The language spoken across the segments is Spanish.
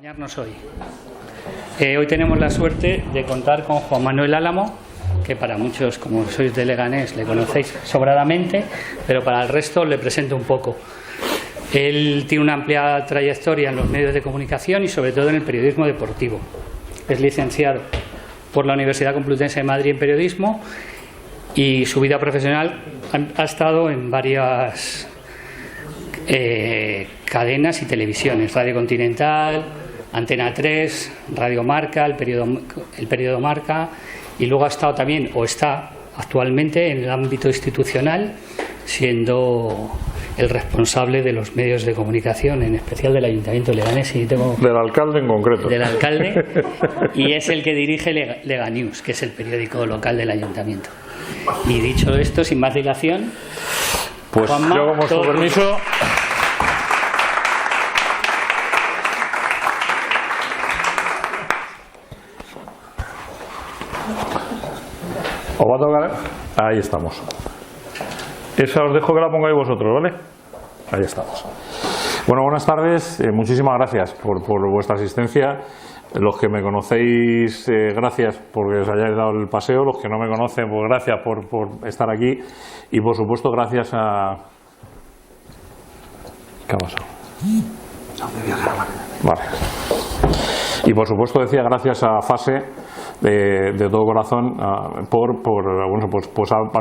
acompañarnos hoy. Hoy tenemos la suerte de contar con Juan Manuel Álamo, que para muchos, como sois de Leganés, le conocéis sobradamente, pero para el resto le presento un poco. Él tiene una amplia trayectoria en los medios de comunicación y sobre todo en el periodismo deportivo. Es licenciado por la Universidad Complutense de Madrid en periodismo y su vida profesional ha estado en varias cadenas y televisiones: Radio Continental, Antena 3, Radio Marca, el periodo Marca, y luego ha estado también, o está actualmente, en el ámbito institucional, siendo el responsable de los medios de comunicación, en especial del Ayuntamiento de Leganés. Del alcalde en concreto. Del alcalde, y es el que dirige Leganews, que es el periódico local del Ayuntamiento. Y dicho esto, sin más dilación, pues Juanma, yo, con su permiso, os va a tocar. Ahí estamos. Esa os dejo que la pongáis vosotros, ¿vale? Ahí estamos. Bueno, buenas tardes. Muchísimas gracias por vuestra asistencia. Los que me conocéis, gracias porque os hayáis dado el paseo. Los que no me conocen, pues gracias por estar aquí. Y por supuesto, gracias a... ¿Qué ha pasado? No, me voy a grabar. Vale. Y por supuesto decía gracias a Fase de todo corazón al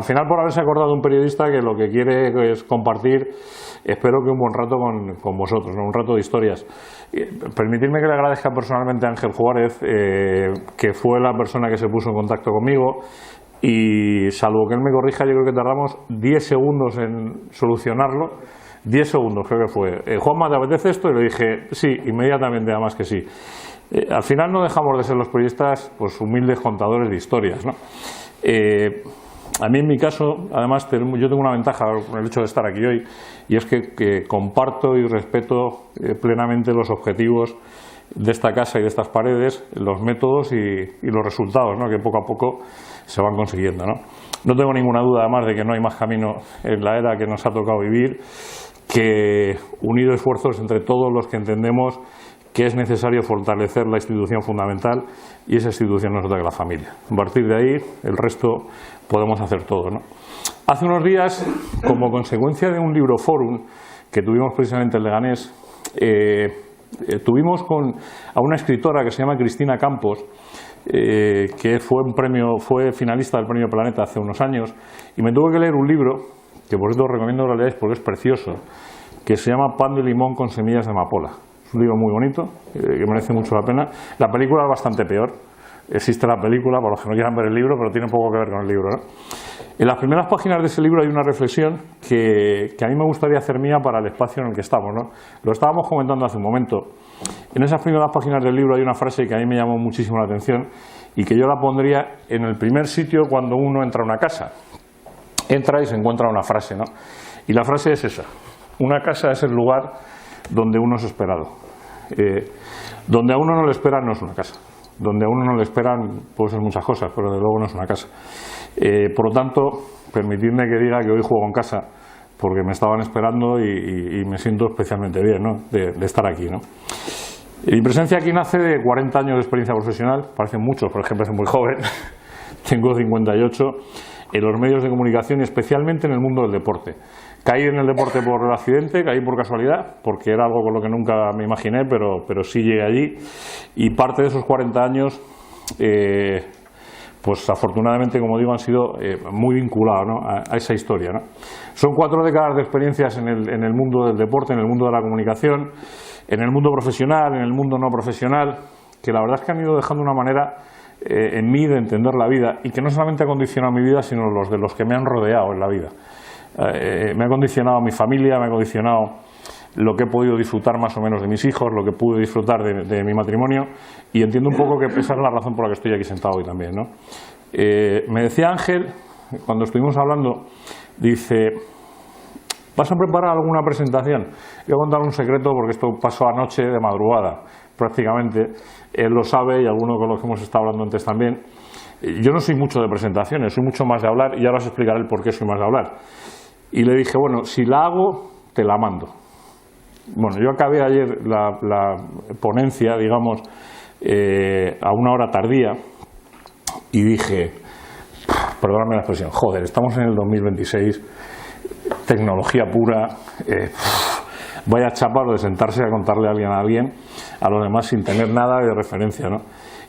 final por haberse acordado de un periodista que lo que quiere es compartir, espero que un buen rato con vosotros, ¿no? Un rato de historias. Permitidme que le agradezca personalmente a Ángel Juárez, que fue la persona que se puso en contacto conmigo, y salvo que él me corrija, yo creo que tardamos 10 segundos en solucionarlo. 10 segundos creo que fue. Juanma, ¿te apetece esto? Y le dije sí, inmediatamente, además que sí. Al final no dejamos de ser los periodistas pues humildes contadores de historias, ¿no? A mí, en mi caso, además, yo tengo una ventaja con el hecho de estar aquí hoy, y es que comparto y respeto plenamente los objetivos de esta casa y de estas paredes, los métodos y los resultados, ¿no? Que poco a poco se van consiguiendo, ¿no? No tengo ninguna duda, además, de que no hay más camino en la era que nos ha tocado vivir que unir esfuerzos entre todos los que entendemos que es necesario fortalecer la institución fundamental, y esa institución no es otra que la familia. A partir de ahí, el resto podemos hacer todo, ¿no? Hace unos días, como consecuencia de un libro forum que tuvimos precisamente en Leganés, tuvimos a una escritora que se llama Cristina Campos, que fue finalista del Premio Planeta hace unos años, y me tuve que leer un libro, que por eso os recomiendo que lo leáis porque es precioso, que se llama Pan de limón con semillas de amapola. Es un libro muy bonito, que merece mucho la pena. La película es bastante peor. Existe la película, para los que no quieran ver el libro, pero tiene poco que ver con el libro, ¿no? En las primeras páginas de ese libro hay una reflexión que a mí me gustaría hacer mía para el espacio en el que estamos, ¿no? Lo estábamos comentando hace un momento. En esas primeras páginas del libro hay una frase que a mí me llamó muchísimo la atención y que yo la pondría en el primer sitio cuando uno entra a una casa. Entra y se encuentra una frase, ¿no? Y la frase es esa: una casa es el lugar donde uno es esperado. Donde a uno no le esperan no es una casa. Donde a uno no le esperan puede ser muchas cosas, pero de luego no es una casa. Por lo tanto, permitidme que diga que hoy juego en casa porque me estaban esperando y me siento especialmente bien, ¿no? de estar aquí, ¿no? Mi presencia aquí nace de 40 años de experiencia profesional. Parecen muchos, pero es que empecé muy joven. Tengo 58 en los medios de comunicación y especialmente en el mundo del deporte. Caí en el deporte por accidente, caí por casualidad, porque era algo con lo que nunca me imaginé, pero sí llegué allí, y parte de esos 40 años, pues afortunadamente, como digo, han sido muy vinculados, ¿no? a esa historia, ¿no? Son 4 décadas de experiencias en el mundo del deporte, en el mundo de la comunicación, en el mundo profesional, en el mundo no profesional, que la verdad es que han ido dejando una manera en mí de entender la vida, y que no solamente ha condicionado mi vida, sino los de los que me han rodeado en la vida. Me ha condicionado mi familia, me ha condicionado lo que he podido disfrutar más o menos de mis hijos, lo que pude disfrutar de mi matrimonio, y entiendo un poco que esa es la razón por la que estoy aquí sentado hoy también, ¿no? Me decía Ángel, cuando estuvimos hablando, dice: ¿vas a preparar alguna presentación? Voy a contar un secreto porque esto pasó anoche de madrugada, prácticamente. Él lo sabe y algunos con los que hemos estado hablando antes también. Yo no soy mucho de presentaciones, soy mucho más de hablar, y ahora os explicaré el por qué soy más de hablar. Y le dije: bueno, si la hago, te la mando. Bueno, yo acabé ayer la ponencia, digamos, a una hora tardía y dije, perdóname la expresión, joder, estamos en el 2026, tecnología pura, vaya chapa lo de sentarse a contarle a alguien, a los demás sin tener nada de referencia, ¿no?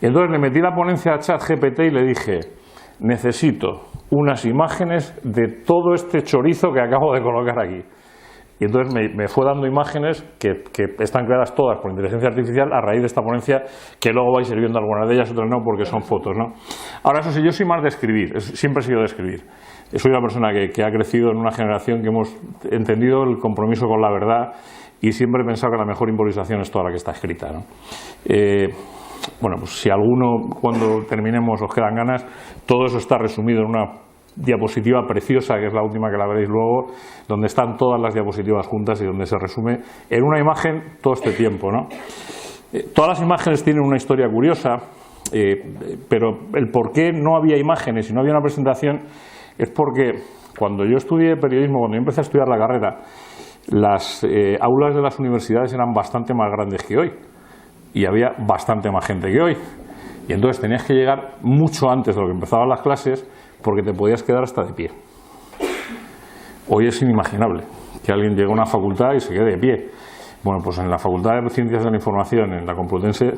Y entonces le metí la ponencia a ChatGPT y le dije, necesito unas imágenes de todo este chorizo que acabo de colocar aquí. Y entonces me fue dando imágenes que están creadas todas por inteligencia artificial a raíz de esta ponencia, que luego vais a ir viendo algunas de ellas, otras no, porque son fotos, ¿no? Ahora, eso sí, yo soy más de escribir, siempre he sido de escribir. Soy una persona que ha crecido en una generación que hemos entendido el compromiso con la verdad y siempre he pensado que la mejor improvisación es toda la que está escrita, ¿no? Bueno, pues si alguno, cuando terminemos, os quedan ganas, todo eso está resumido en una diapositiva preciosa, que es la última que la veréis luego, donde están todas las diapositivas juntas y donde se resume en una imagen todo este tiempo, ¿no? Todas las imágenes tienen una historia curiosa, pero el por qué no había imágenes y no había una presentación es porque cuando yo estudié periodismo, cuando yo empecé a estudiar la carrera, las aulas de las universidades eran bastante más grandes que hoy y había bastante más gente que hoy, y entonces tenías que llegar mucho antes de lo que empezaban las clases porque te podías quedar hasta de pie. Hoy es inimaginable que alguien llegue a una facultad y se quede de pie. Bueno, pues en la Facultad de Ciencias de la Información, en la Complutense,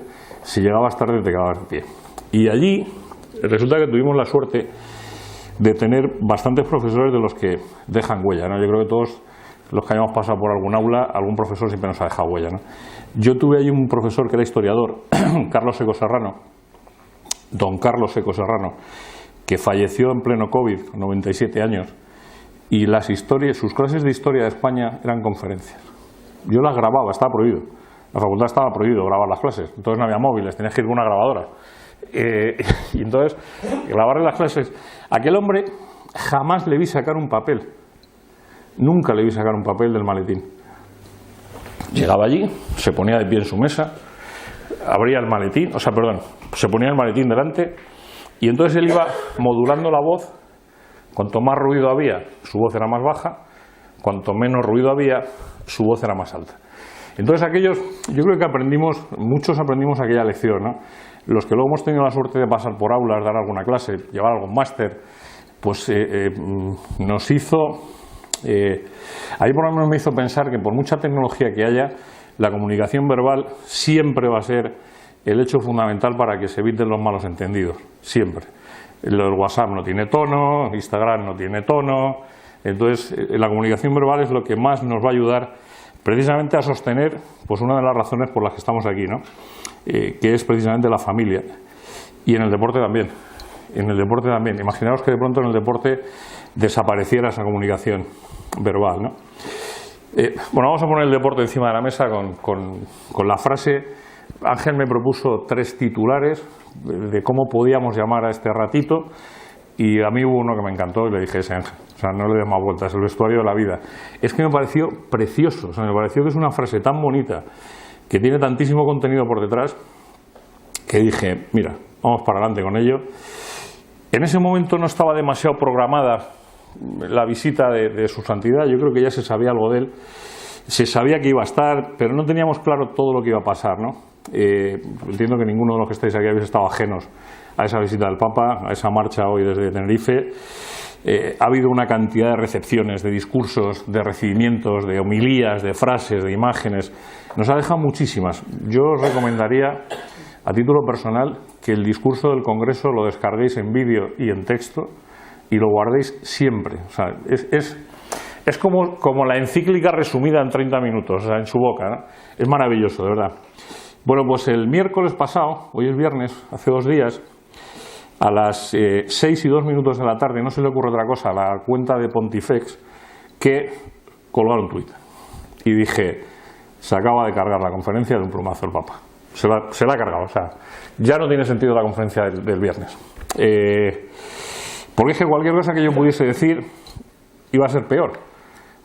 si llegabas tarde te quedabas de pie. Y allí resulta que tuvimos la suerte de tener bastantes profesores de los que dejan huella, ¿no? Yo creo que todos los que hayamos pasado por algún aula, algún profesor siempre nos ha dejado huella, ¿no? Yo tuve allí un profesor que era historiador, Carlos Seco Serrano, don Carlos Seco Serrano, que falleció en pleno COVID, con 97 años, y las historias, sus clases de historia de España eran conferencias. Yo las grababa, estaba prohibido. La facultad estaba prohibido grabar las clases, entonces no había móviles, tenías que ir con una grabadora. Y entonces, grabarle las clases. Aquel hombre jamás le vi sacar un papel. Nunca le vi sacar un papel del maletín. Llegaba allí, se ponía de pie en su mesa, abría el maletín, se ponía el maletín delante y entonces él iba modulando la voz. Cuanto más ruido había, su voz era más baja, cuanto menos ruido había, su voz era más alta. Entonces yo creo que muchos aprendimos aquella lección, ¿no? Los que luego hemos tenido la suerte de pasar por aulas, dar alguna clase, llevar algún máster, pues nos hizo... ahí por lo menos me hizo pensar que por mucha tecnología que haya, la comunicación verbal siempre va a ser el hecho fundamental para que se eviten los malos entendidos, siempre. Lo del WhatsApp no tiene tono, Instagram no tiene tono, entonces la comunicación verbal es lo que más nos va a ayudar precisamente a sostener pues una de las razones por las que estamos aquí, ¿no? Que es precisamente la familia. Y en el deporte también. Imaginaos que de pronto en el deporte desapareciera esa comunicación verbal, ¿no? Bueno, vamos a poner el deporte encima de la mesa con la frase. Ángel me propuso 3 titulares de cómo podíamos llamar a este ratito y a mí hubo uno que me encantó y le dije, ese Ángel, o sea, no le des más vueltas, el vestuario de la vida. Es que me pareció precioso, o sea, me pareció que es una frase tan bonita, que tiene tantísimo contenido por detrás, que dije, mira, vamos para adelante con ello. En ese momento no estaba demasiado programada la visita de su santidad, yo creo que ya se sabía algo de él, se sabía que iba a estar, pero no teníamos claro todo lo que iba a pasar, ¿no? Entiendo que ninguno de los que estáis aquí habéis estado ajenos a esa visita del Papa, a esa marcha hoy desde Tenerife. Ha habido una cantidad de recepciones, de discursos, de recibimientos, de homilías, de frases, de imágenes. Nos ha dejado muchísimas. Yo os recomendaría, a título personal, que el discurso del Congreso lo descarguéis en vídeo y en texto y lo guardéis siempre. O sea, es como la encíclica resumida en 30 minutos, o sea, en su boca, ¿no? Es maravilloso, de verdad. Bueno, pues el miércoles pasado, hoy es viernes, hace 2 días, a las 6:02 de la tarde, no se le ocurre otra cosa, a la cuenta de Pontifex, que colgaron un tuit. Y dije, se acaba de cargar la conferencia de un plumazo el Papa. Se la ha cargado, o sea, ya no tiene sentido la conferencia del viernes. Porque es que cualquier cosa que yo pudiese decir iba a ser peor.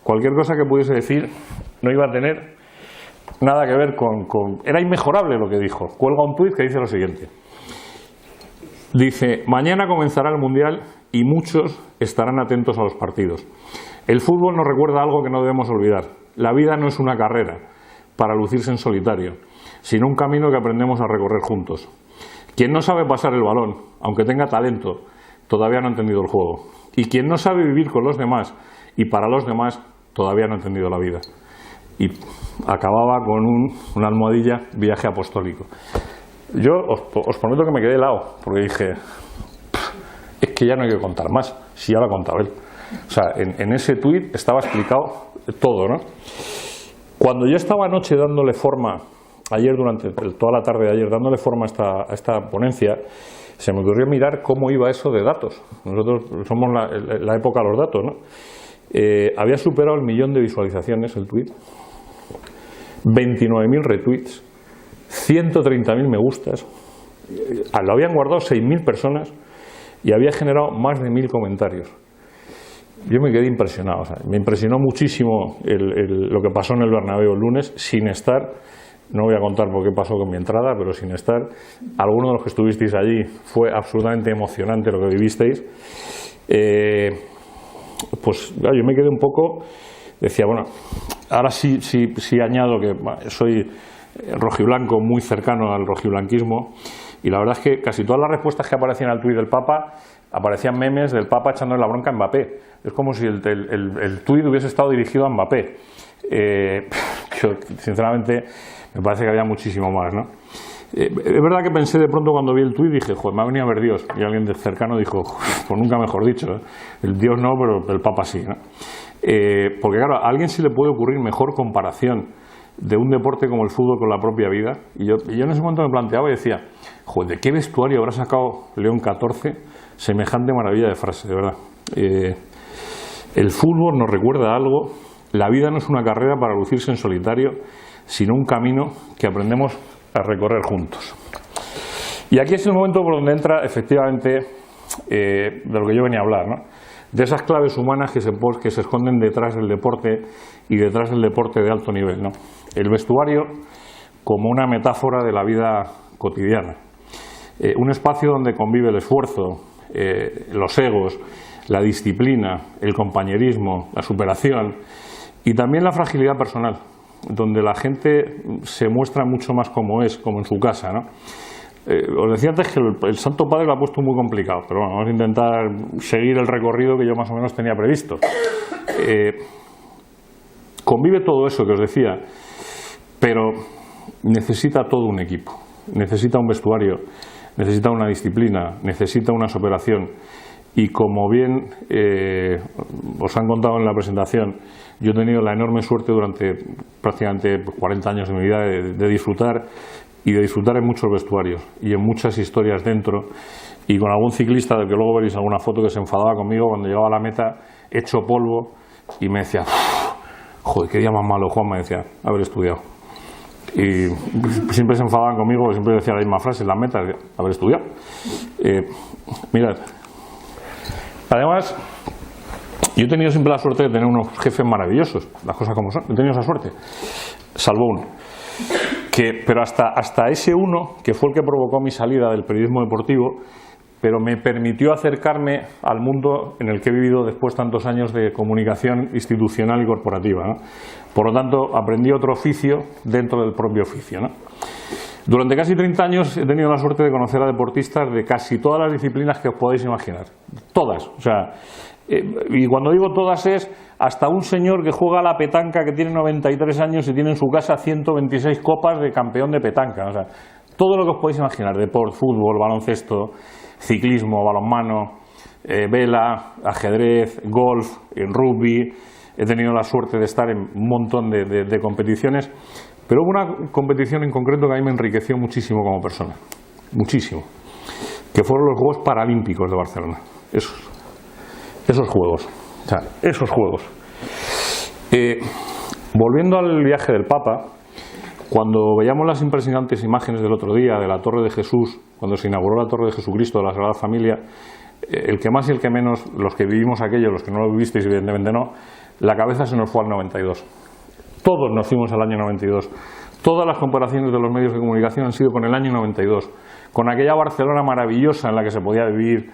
Cualquier cosa que pudiese decir no iba a tener nada que ver con... Era inmejorable lo que dijo. Cuelga un tuit que dice lo siguiente. Dice, mañana comenzará el Mundial y muchos estarán atentos a los partidos. El fútbol nos recuerda algo que no debemos olvidar. La vida no es una carrera. para lucirse en solitario, sino un camino que aprendemos a recorrer juntos. Quien no sabe pasar el balón, aunque tenga talento, todavía no ha entendido el juego. Y quien no sabe vivir con los demás y para los demás, todavía no ha entendido la vida. Y acababa con una almohadilla, viaje apostólico. Yo os prometo que me quedé helado, porque dije, es que ya no hay que contar más, si ya lo ha contado él. O sea, en ese tuit estaba explicado todo, ¿no? Cuando yo estaba anoche dándole forma, ayer durante toda la tarde de ayer, dándole forma a esta ponencia, se me ocurrió mirar cómo iba eso de datos. Nosotros somos la época de los datos, ¿no? Había superado el 1.000.000 de visualizaciones el tuit, 29.000 retweets, 130.000 me gustas, lo habían guardado 6.000 personas y había generado más de 1.000 comentarios. Yo me quedé impresionado, o sea, me impresionó muchísimo lo que pasó en el Bernabéu el lunes, sin estar, no voy a contar por qué pasó con mi entrada, pero sin estar, algunos de los que estuvisteis allí, fue absolutamente emocionante lo que vivisteis. Pues claro, yo me quedé un poco, decía, bueno, ahora sí añado que soy rojiblanco, muy cercano al rojiblanquismo, y la verdad es que casi todas las respuestas que aparecían al tuit del Papa aparecían memes del Papa echándole la bronca a Mbappé. Es como si el tuit hubiese estado dirigido a Mbappé. Yo, sinceramente, me parece que había muchísimo más, ¿no? Es verdad que pensé de pronto cuando vi el tuit, dije, joder, me ha venido a ver Dios. Y alguien de cercano dijo, pues nunca mejor dicho, ¿eh? El Dios no, pero el Papa sí, ¿no? Porque claro, a alguien sí le puede ocurrir mejor comparación de un deporte como el fútbol con la propia vida. Y yo en ese momento me planteaba y decía, joder, ¿de qué vestuario habrá sacado León XIV semejante maravilla de frase, de verdad? El fútbol nos recuerda algo. La vida no es una carrera para lucirse en solitario, sino un camino que aprendemos a recorrer juntos. Y aquí es el momento por donde entra efectivamente de lo que yo venía a hablar, ¿no? De esas claves humanas que se esconden detrás del deporte y detrás del deporte de alto nivel, ¿no? El vestuario como una metáfora de la vida cotidiana, un espacio donde convive el esfuerzo, los egos, la disciplina, el compañerismo, la superación y también la fragilidad personal, donde la gente se muestra mucho más como es, como en su casa, ¿no? Os decía antes que el Santo Padre lo ha puesto muy complicado, pero bueno, vamos a intentar seguir el recorrido que yo más o menos tenía previsto. Convive todo eso que os decía, pero necesita todo un equipo, necesita un vestuario, necesita una disciplina, necesita una superación. Y como bien os han contado en la presentación, yo he tenido la enorme suerte durante prácticamente 40 años de mi vida de disfrutar, y de disfrutar en muchos vestuarios y en muchas historias dentro, y con algún ciclista del que luego veréis alguna foto que se enfadaba conmigo cuando llegaba a la meta hecho polvo y me decía, joder, qué día más malo, Juan, me decía, haber estudiado. Y siempre se enfadaban conmigo, siempre decía la misma frase en las metas, haber estudiado. Mirad, además, yo he tenido siempre la suerte de tener unos jefes maravillosos, las cosas como son, he tenido esa suerte, salvo uno. Pero hasta ese uno, que fue el que provocó mi salida del periodismo deportivo, pero me permitió acercarme al mundo en el que he vivido después tantos años de comunicación institucional y corporativa, ¿no? Por lo tanto, aprendí otro oficio dentro del propio oficio, ¿no? Durante casi 30 años he tenido la suerte de conocer a deportistas de casi todas las disciplinas que os podéis imaginar. Todas. O sea, y cuando digo todas es hasta un señor que juega a la petanca que tiene 93 años y tiene en su casa 126 copas de campeón de petanca. O sea, todo lo que os podéis imaginar. Deporte, fútbol, baloncesto, ciclismo, balonmano, vela, ajedrez, golf, rugby. He tenido la suerte de estar en un montón de competiciones. Pero hubo una competición en concreto que a mí me enriqueció muchísimo como persona, muchísimo, que fueron los Juegos Paralímpicos de Barcelona, esos Juegos, o sea, esos Juegos. Volviendo al viaje del Papa, cuando veíamos las impresionantes imágenes del otro día de la Torre de Jesús, cuando se inauguró la Torre de Jesucristo de la Sagrada Familia, el que más y el que menos, los que vivimos aquello, los que no lo vivisteis evidentemente no, la cabeza se nos fue al 92. Todos nos fuimos al año 92. Todas las comparaciones de los medios de comunicación han sido con el año 92, con aquella Barcelona maravillosa en la que se podía vivir,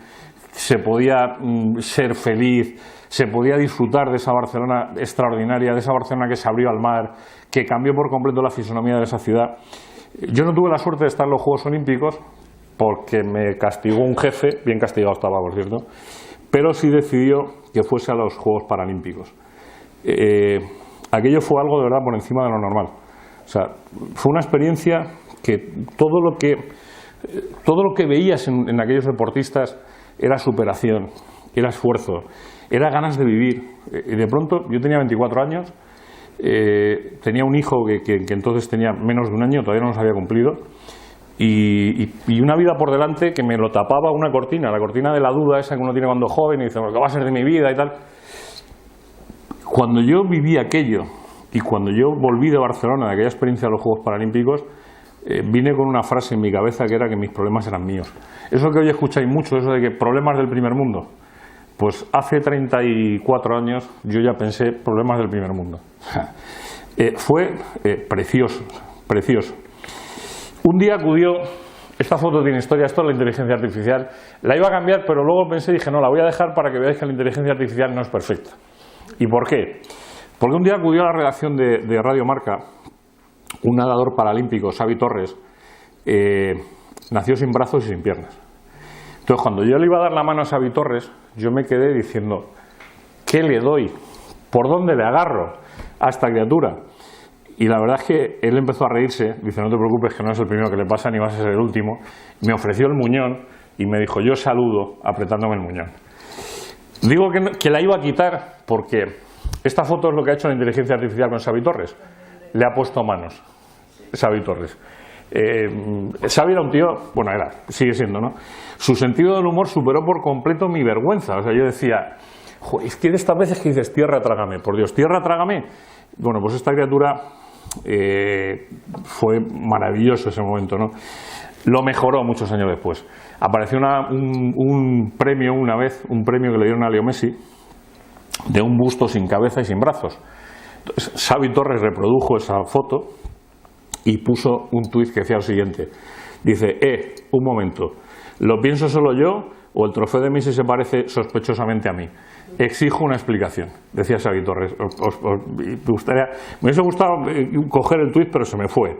se podía ser feliz, se podía disfrutar de esa Barcelona extraordinaria, de esa Barcelona que se abrió al mar, que cambió por completo la fisonomía de esa ciudad. Yo no tuve la suerte de estar en los Juegos Olímpicos porque me castigó un jefe, bien castigado estaba, por cierto, pero sí decidió que fuese a los Juegos Paralímpicos. Aquello fue algo de verdad por encima de lo normal. O sea, fue una experiencia que todo lo que veías en aquellos deportistas era superación, era esfuerzo, era ganas de vivir. Y de pronto, yo tenía 24 años, tenía un hijo que entonces tenía menos de un año, todavía no los había cumplido, y una vida por delante que me lo tapaba una cortina, la cortina de la duda esa que uno tiene cuando es joven y dice, ¿qué va a ser de mi vida y tal? Cuando yo viví aquello y cuando yo volví de Barcelona, de aquella experiencia de los Juegos Paralímpicos, vine con una frase en mi cabeza que era que mis problemas eran míos. Eso que hoy escucháis mucho, eso de que problemas del primer mundo, pues hace 34 años yo ya pensé problemas del primer mundo. Fue precioso, precioso. Un día acudió, esta foto tiene historia, esto es la inteligencia artificial, la iba a cambiar, pero luego pensé y dije, no, la voy a dejar para que veáis que la inteligencia artificial no es perfecta. ¿Y por qué? Porque un día acudió a la redacción de Radio Marca un nadador paralímpico, Xavi Torres, nació sin brazos y sin piernas. Entonces, cuando yo le iba a dar la mano a Xavi Torres, yo me quedé diciendo, ¿qué le doy? ¿Por dónde le agarro a esta criatura? Y la verdad es que él empezó a reírse, dice, no te preocupes que no es el primero que le pasa ni vas a ser el último. Me ofreció el muñón y me dijo, yo saludo apretándome el muñón. Digo que la iba a quitar porque esta foto es lo que ha hecho la inteligencia artificial con Xavi Torres. Le ha puesto manos, Xavi Torres. Xavi era un tío, bueno, sigue siendo, ¿no? Su sentido del humor superó por completo mi vergüenza. O sea, yo decía, es que de estas veces que dices, tierra, trágame, por Dios, tierra, trágame. Bueno, pues esta criatura fue maravilloso ese momento, ¿no? Lo mejoró muchos años después. Apareció un premio una vez, un premio que le dieron a Leo Messi, de un busto sin cabeza y sin brazos. Entonces, Xavi Torres reprodujo esa foto y puso un tuit que decía lo siguiente. Dice, un momento, ¿lo pienso solo yo o el trofeo de Messi se parece sospechosamente a mí? Exijo una explicación, decía Xavi Torres. Me hubiese gustado coger el tuit, pero se me fue.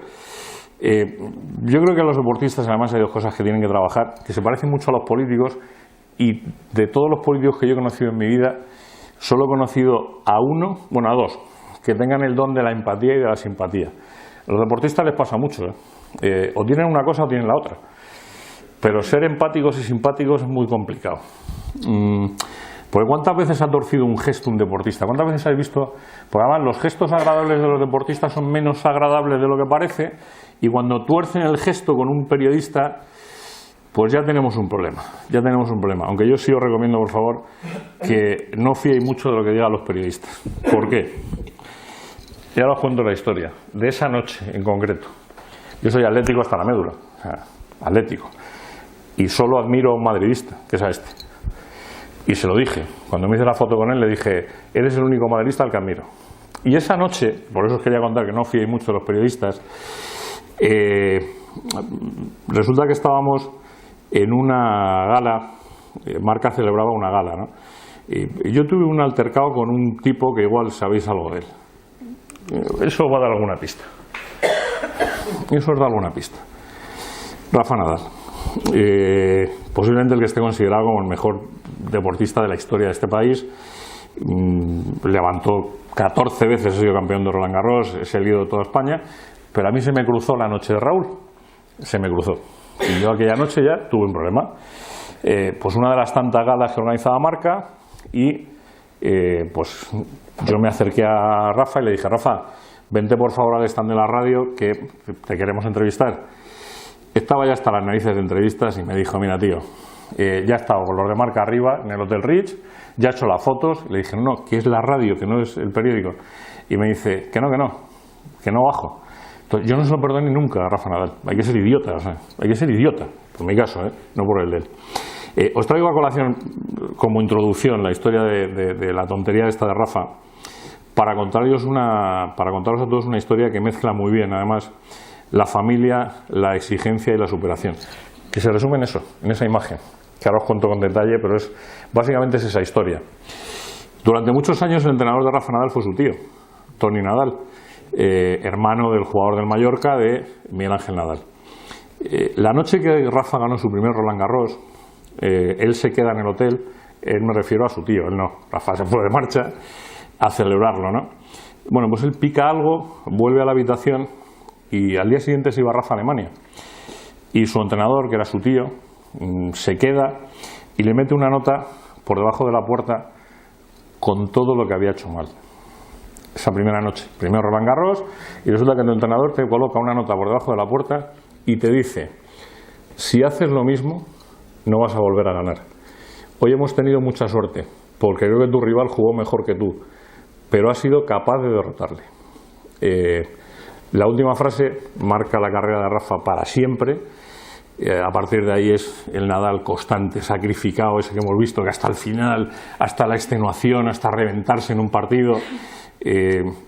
Yo creo que a los deportistas además hay dos cosas que tienen que trabajar, que se parecen mucho a los políticos, y de todos los políticos que yo he conocido en mi vida, solo he conocido a a dos, que tengan el don de la empatía y de la simpatía. A los deportistas les pasa mucho, o tienen una cosa o tienen la otra, pero ser empáticos y simpáticos es muy complicado. Porque ¿cuántas veces ha torcido un gesto un deportista? ¿Cuántas veces habéis visto? Porque además los gestos agradables de los deportistas son menos agradables de lo que parece, y cuando tuercen el gesto con un periodista, pues ya tenemos un problema, Aunque yo sí os recomiendo, por favor, que no fiéis mucho de lo que digan los periodistas. ¿Por qué? Ya os cuento la historia de esa noche en concreto. Yo soy atlético hasta la médula, atlético, y solo admiro a un madridista, que es a este. Y se lo dije, cuando me hice la foto con él le dije, eres el único madridista al que admiro. Y esa noche, por eso os quería contar que no fiéis mucho de los periodistas, resulta que estábamos en una gala, Marca celebraba una gala, ¿no? Y yo tuve un altercado con un tipo que igual sabéis algo de él. Eso va a dar alguna pista. Eso os da alguna pista. Rafa Nadal. Posiblemente el que esté considerado como el mejor deportista de la historia de este país. Levantó 14 veces, ha sido campeón de Roland Garros, es el ídolo de toda España, pero a mí se me cruzó la noche de Raúl, se me cruzó, y yo aquella noche ya tuve un problema. Pues una de las tantas galas que organizaba Marca, y pues yo me acerqué a Rafa y le dije, Rafa, vente por favor al stand de la radio que te queremos entrevistar. Estaba ya hasta las narices de entrevistas y me dijo, mira tío, ya he estado con los de Marca arriba en el Hotel Rich, ya he hecho las fotos. Le dije, no, que es la radio, que no es el periódico. Y me dice, que no bajo. Entonces, yo no se lo perdoné nunca a Rafa Nadal. Hay que ser idiota, hay que ser idiota, por mi caso, no por el de él. Os traigo a colación como introducción la historia de la tontería esta de Rafa, para contaros a todos una historia que mezcla muy bien, además, la familia, la exigencia y la superación, que se resume en eso, en esa imagen, que ahora os cuento con detalle, pero básicamente es esa historia. Durante muchos años el entrenador de Rafa Nadal fue su tío, Toni Nadal, hermano del jugador del Mallorca, de Miguel Ángel Nadal. La noche que Rafa ganó su primer Roland Garros, él se queda en el hotel, él me refiero a su tío, él no, Rafa se fue de marcha a celebrarlo, ¿no? Bueno, pues él pica algo, vuelve a la habitación y al día siguiente se iba Rafa a Alemania. Y su entrenador, que era su tío, se queda y le mete una nota por debajo de la puerta con todo lo que había hecho mal. Esa primera noche, primero Roland Garros, y resulta que tu entrenador te coloca una nota por debajo de la puerta y te dice: si haces lo mismo, no vas a volver a ganar. Hoy hemos tenido mucha suerte, porque creo que tu rival jugó mejor que tú, pero has sido capaz de derrotarle. La última frase marca la carrera de Rafa para siempre. A partir de ahí es el Nadal constante, sacrificado, ese que hemos visto, que hasta el final, hasta la extenuación, hasta reventarse en un partido,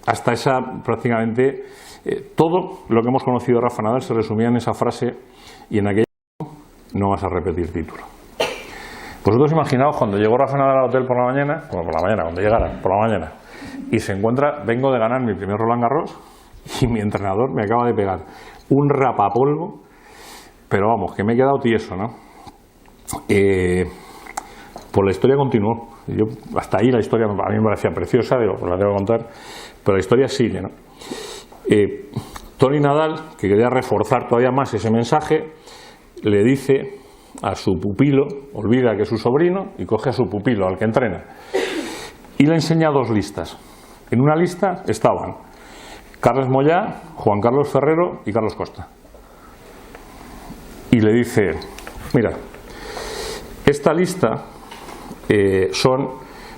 hasta esa prácticamente todo lo que hemos conocido de Rafa Nadal se resumía en esa frase: y en aquello no vas a repetir título. Vosotros imaginaos cuando llegó Rafa Nadal al hotel por la mañana, cuando llegara por la mañana, y se encuentra: vengo de ganar mi primer Roland Garros y mi entrenador me acaba de pegar un rapapolvo, pero vamos, que me he quedado tieso, ¿no? Pues la historia continuó. Yo, hasta ahí la historia a mí me parecía preciosa, digo, pues la tengo que contar, pero la historia sigue, ¿no? Toni Nadal, que quería reforzar todavía más ese mensaje, le dice a su pupilo, olvida que es su sobrino, y coge a su pupilo, al que entrena, y le enseña dos listas. En una lista estaban Carles Moyà, Juan Carlos Ferrero y Carlos Costa. Y le dice: mira, esta lista son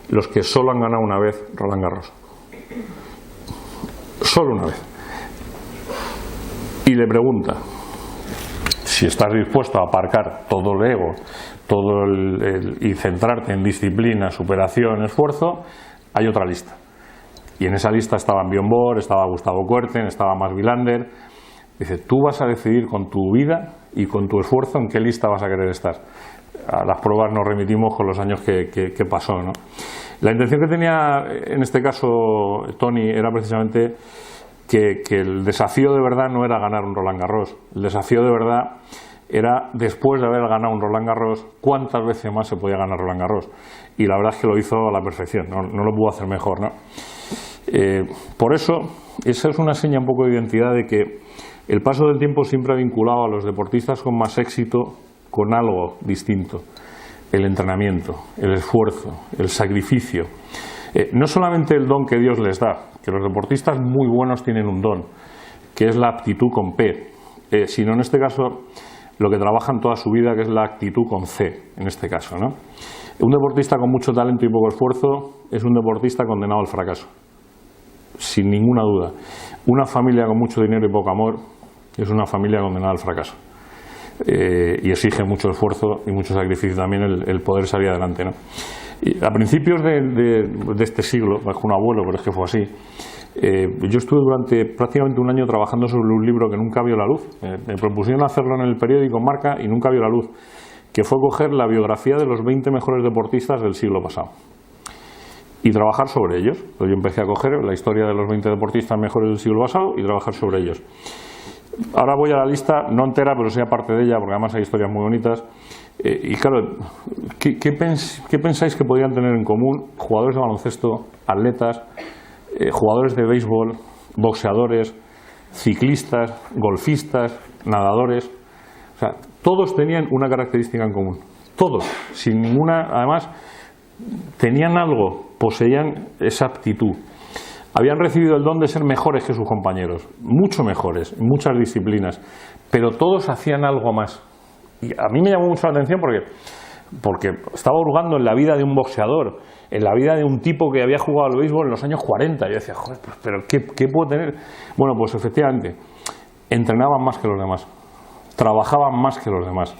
los que solo han ganado una vez Roland Garros. Solo una vez. Y le pregunta si estás dispuesto a aparcar todo el ego, y centrarte en disciplina, superación, esfuerzo. Hay otra lista. Y en esa lista estaban Björn Borg, estaba Gustavo Kuerten, estaba Mats Wilander. Dice: tú vas a decidir con tu vida y con tu esfuerzo en qué lista vas a querer estar. A las pruebas nos remitimos con los años que pasó, ¿no? La intención que tenía en este caso Toni era precisamente que el desafío de verdad no era ganar un Roland Garros. El desafío de verdad era, después de haber ganado un Roland Garros, cuántas veces más se podía ganar Roland Garros. Y la verdad es que lo hizo a la perfección, no lo pudo hacer mejor, ¿no? Por eso, esa es una seña un poco de identidad de que el paso del tiempo siempre ha vinculado a los deportistas con más éxito con algo distinto: el entrenamiento, el esfuerzo, el sacrificio. No solamente el don que Dios les da, que los deportistas muy buenos tienen un don, que es la aptitud con P, sino en este caso lo que trabajan toda su vida, que es la actitud con C, en este caso, ¿no? Un deportista con mucho talento y poco esfuerzo es un deportista condenado al fracaso, sin ninguna duda. Una familia con mucho dinero y poco amor es una familia condenada al fracaso. Y exige mucho esfuerzo y mucho sacrificio también el poder salir adelante, ¿no? Y a principios de este siglo, bajo un abuelo, pero es que fue así, yo estuve durante prácticamente un año trabajando sobre un libro que nunca vio la luz. Me propusieron hacerlo en el periódico Marca y nunca vio la luz, que fue coger la biografía de los 20 mejores deportistas del siglo pasado y trabajar sobre ellos. Entonces yo empecé a coger la historia de los 20 deportistas mejores del siglo pasado y trabajar sobre ellos. Ahora voy a la lista, no entera, pero sí parte de ella, porque además hay historias muy bonitas. Y claro, ¿qué pensáis que podrían tener en común jugadores de baloncesto, atletas, jugadores de béisbol, boxeadores, ciclistas, golfistas, nadadores? O sea, todos tenían una característica en común. Todos, sin ninguna. Además, tenían algo, poseían esa aptitud. Habían recibido el don de ser mejores que sus compañeros, mucho mejores, en muchas disciplinas, pero todos hacían algo más. Y a mí me llamó mucho la atención porque estaba hurgando en la vida de un boxeador, en la vida de un tipo que había jugado al béisbol en los años 40. Yo decía: joder, pero ¿qué puedo tener? Bueno, pues efectivamente, entrenaban más que los demás, trabajaban más que los demás,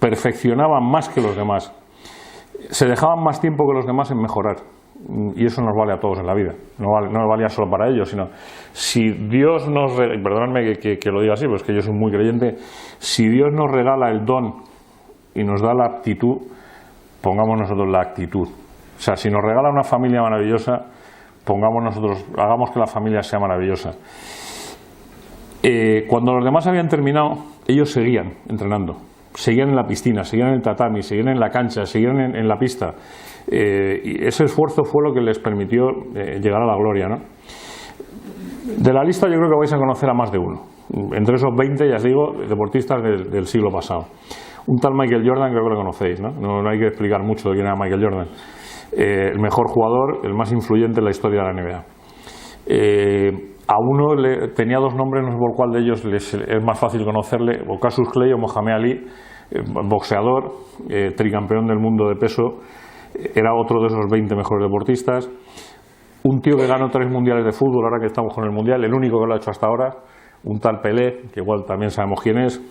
perfeccionaban más que los demás, se dejaban más tiempo que los demás en mejorar. Y eso nos vale a todos en la vida, no valía solo para ellos, sino si Dios nos regala, perdonadme que lo diga así, pero es que yo soy muy creyente, si Dios nos regala el don y nos da la aptitud, pongamos nosotros la actitud O sea, si nos regala una familia maravillosa, hagamos que la familia sea maravillosa. Cuando los demás habían terminado, ellos seguían entrenando, seguían en la piscina, seguían en el tatami, seguían en la cancha, seguían en la pista. Y ese esfuerzo fue lo que les permitió llegar a la gloria, ¿no? De la lista yo creo que vais a conocer a más de uno. Entre esos 20, ya os digo, deportistas del siglo pasado. Un tal Michael Jordan, creo que lo conocéis, ¿no? No hay que explicar mucho de quién era Michael Jordan. El mejor jugador, el más influyente en la historia de la NBA. A uno tenía dos nombres, no sé por cuál de ellos es más fácil conocerle, o Cassius Clay o Mohamed Ali, boxeador, tricampeón del mundo de peso, era otro de esos 20 mejores deportistas. Un tío que ganó 3 mundiales de fútbol, ahora que estamos con el mundial, el único que lo ha hecho hasta ahora, un tal Pelé, que igual también sabemos quién es.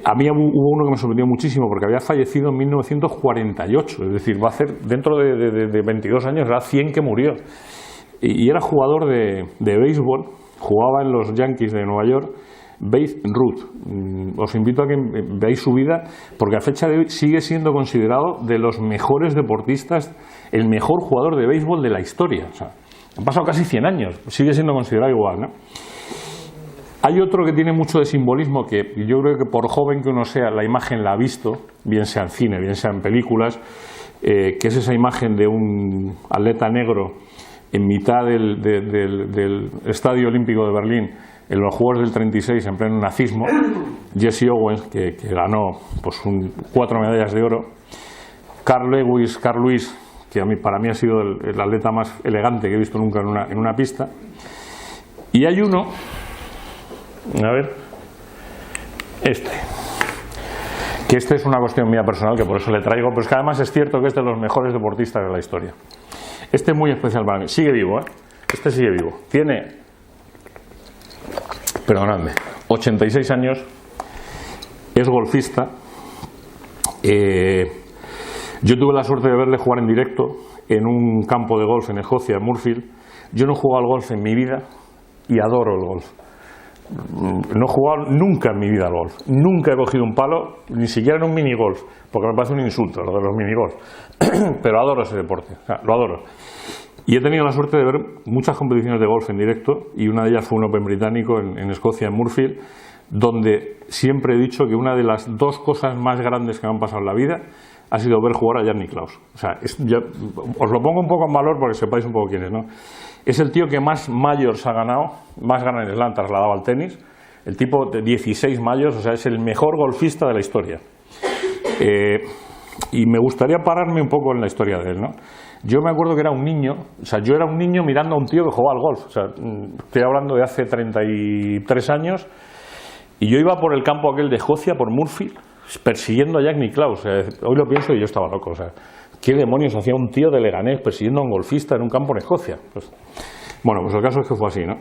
A mí hubo uno que me sorprendió muchísimo porque había fallecido en 1948, es decir, va a ser dentro de 22 años, era 100 que murió. Y era jugador de béisbol, jugaba en los Yankees de Nueva York, Babe Ruth. Os invito a que veáis su vida porque a fecha de hoy sigue siendo considerado de los mejores deportistas, el mejor jugador de béisbol de la historia. O sea, han pasado casi 100 años, sigue siendo considerado igual, ¿no? Hay otro que tiene mucho de simbolismo que yo creo que por joven que uno sea, la imagen la ha visto, bien sea en cine, bien sea en películas, que es esa imagen de un atleta negro en mitad del Estadio Olímpico de Berlín en los Juegos del 36 en pleno nazismo, Jesse Owens, que ganó pues 4 medallas de oro, Carl Lewis, que para mí ha sido el atleta más elegante que he visto nunca en una pista. Y hay uno, a ver, que es una cuestión mía personal, que por eso le traigo, pero es que además es cierto que es de los mejores deportistas de la historia. Este es muy especial para mí, sigue vivo, este sigue vivo, tiene, perdonadme, 86 años, es golfista. Yo tuve la suerte de verle jugar en directo en un campo de golf en Escocia, en Murfield. Yo no he jugado al golf en mi vida y adoro el golf. No he jugado nunca en mi vida al golf, nunca he cogido un palo, ni siquiera en un minigolf, porque me parece un insulto lo de los minigolf, pero adoro ese deporte, o sea, lo adoro. Y he tenido la suerte de ver muchas competiciones de golf en directo, y una de ellas fue un Open británico en Escocia, en Murfield, donde siempre he dicho que una de las 2 cosas más grandes que me han pasado en la vida ha sido ver jugar a Jack Nicklaus. O sea, os lo pongo un poco en valor porque sepáis un poco quién es, ¿no? Es el tío que más majors ha ganado, más Grand Slam trasladado al tenis. El tipo de 16 majors, o sea, es el mejor golfista de la historia. Y me gustaría pararme un poco en la historia de él, ¿no? Yo me acuerdo que era un niño, o sea, yo era un niño mirando a un tío que jugaba al golf. O sea, estoy hablando de hace 33 años, y yo iba por el campo aquel de Escocia, por Murphy, persiguiendo a Jack Nicklaus. O sea, hoy lo pienso y yo estaba loco. O sea, ¿qué demonios hacía un tío de Leganés persiguiendo a un golfista en un campo en Escocia? Pues, bueno, pues el caso es que fue así, ¿no?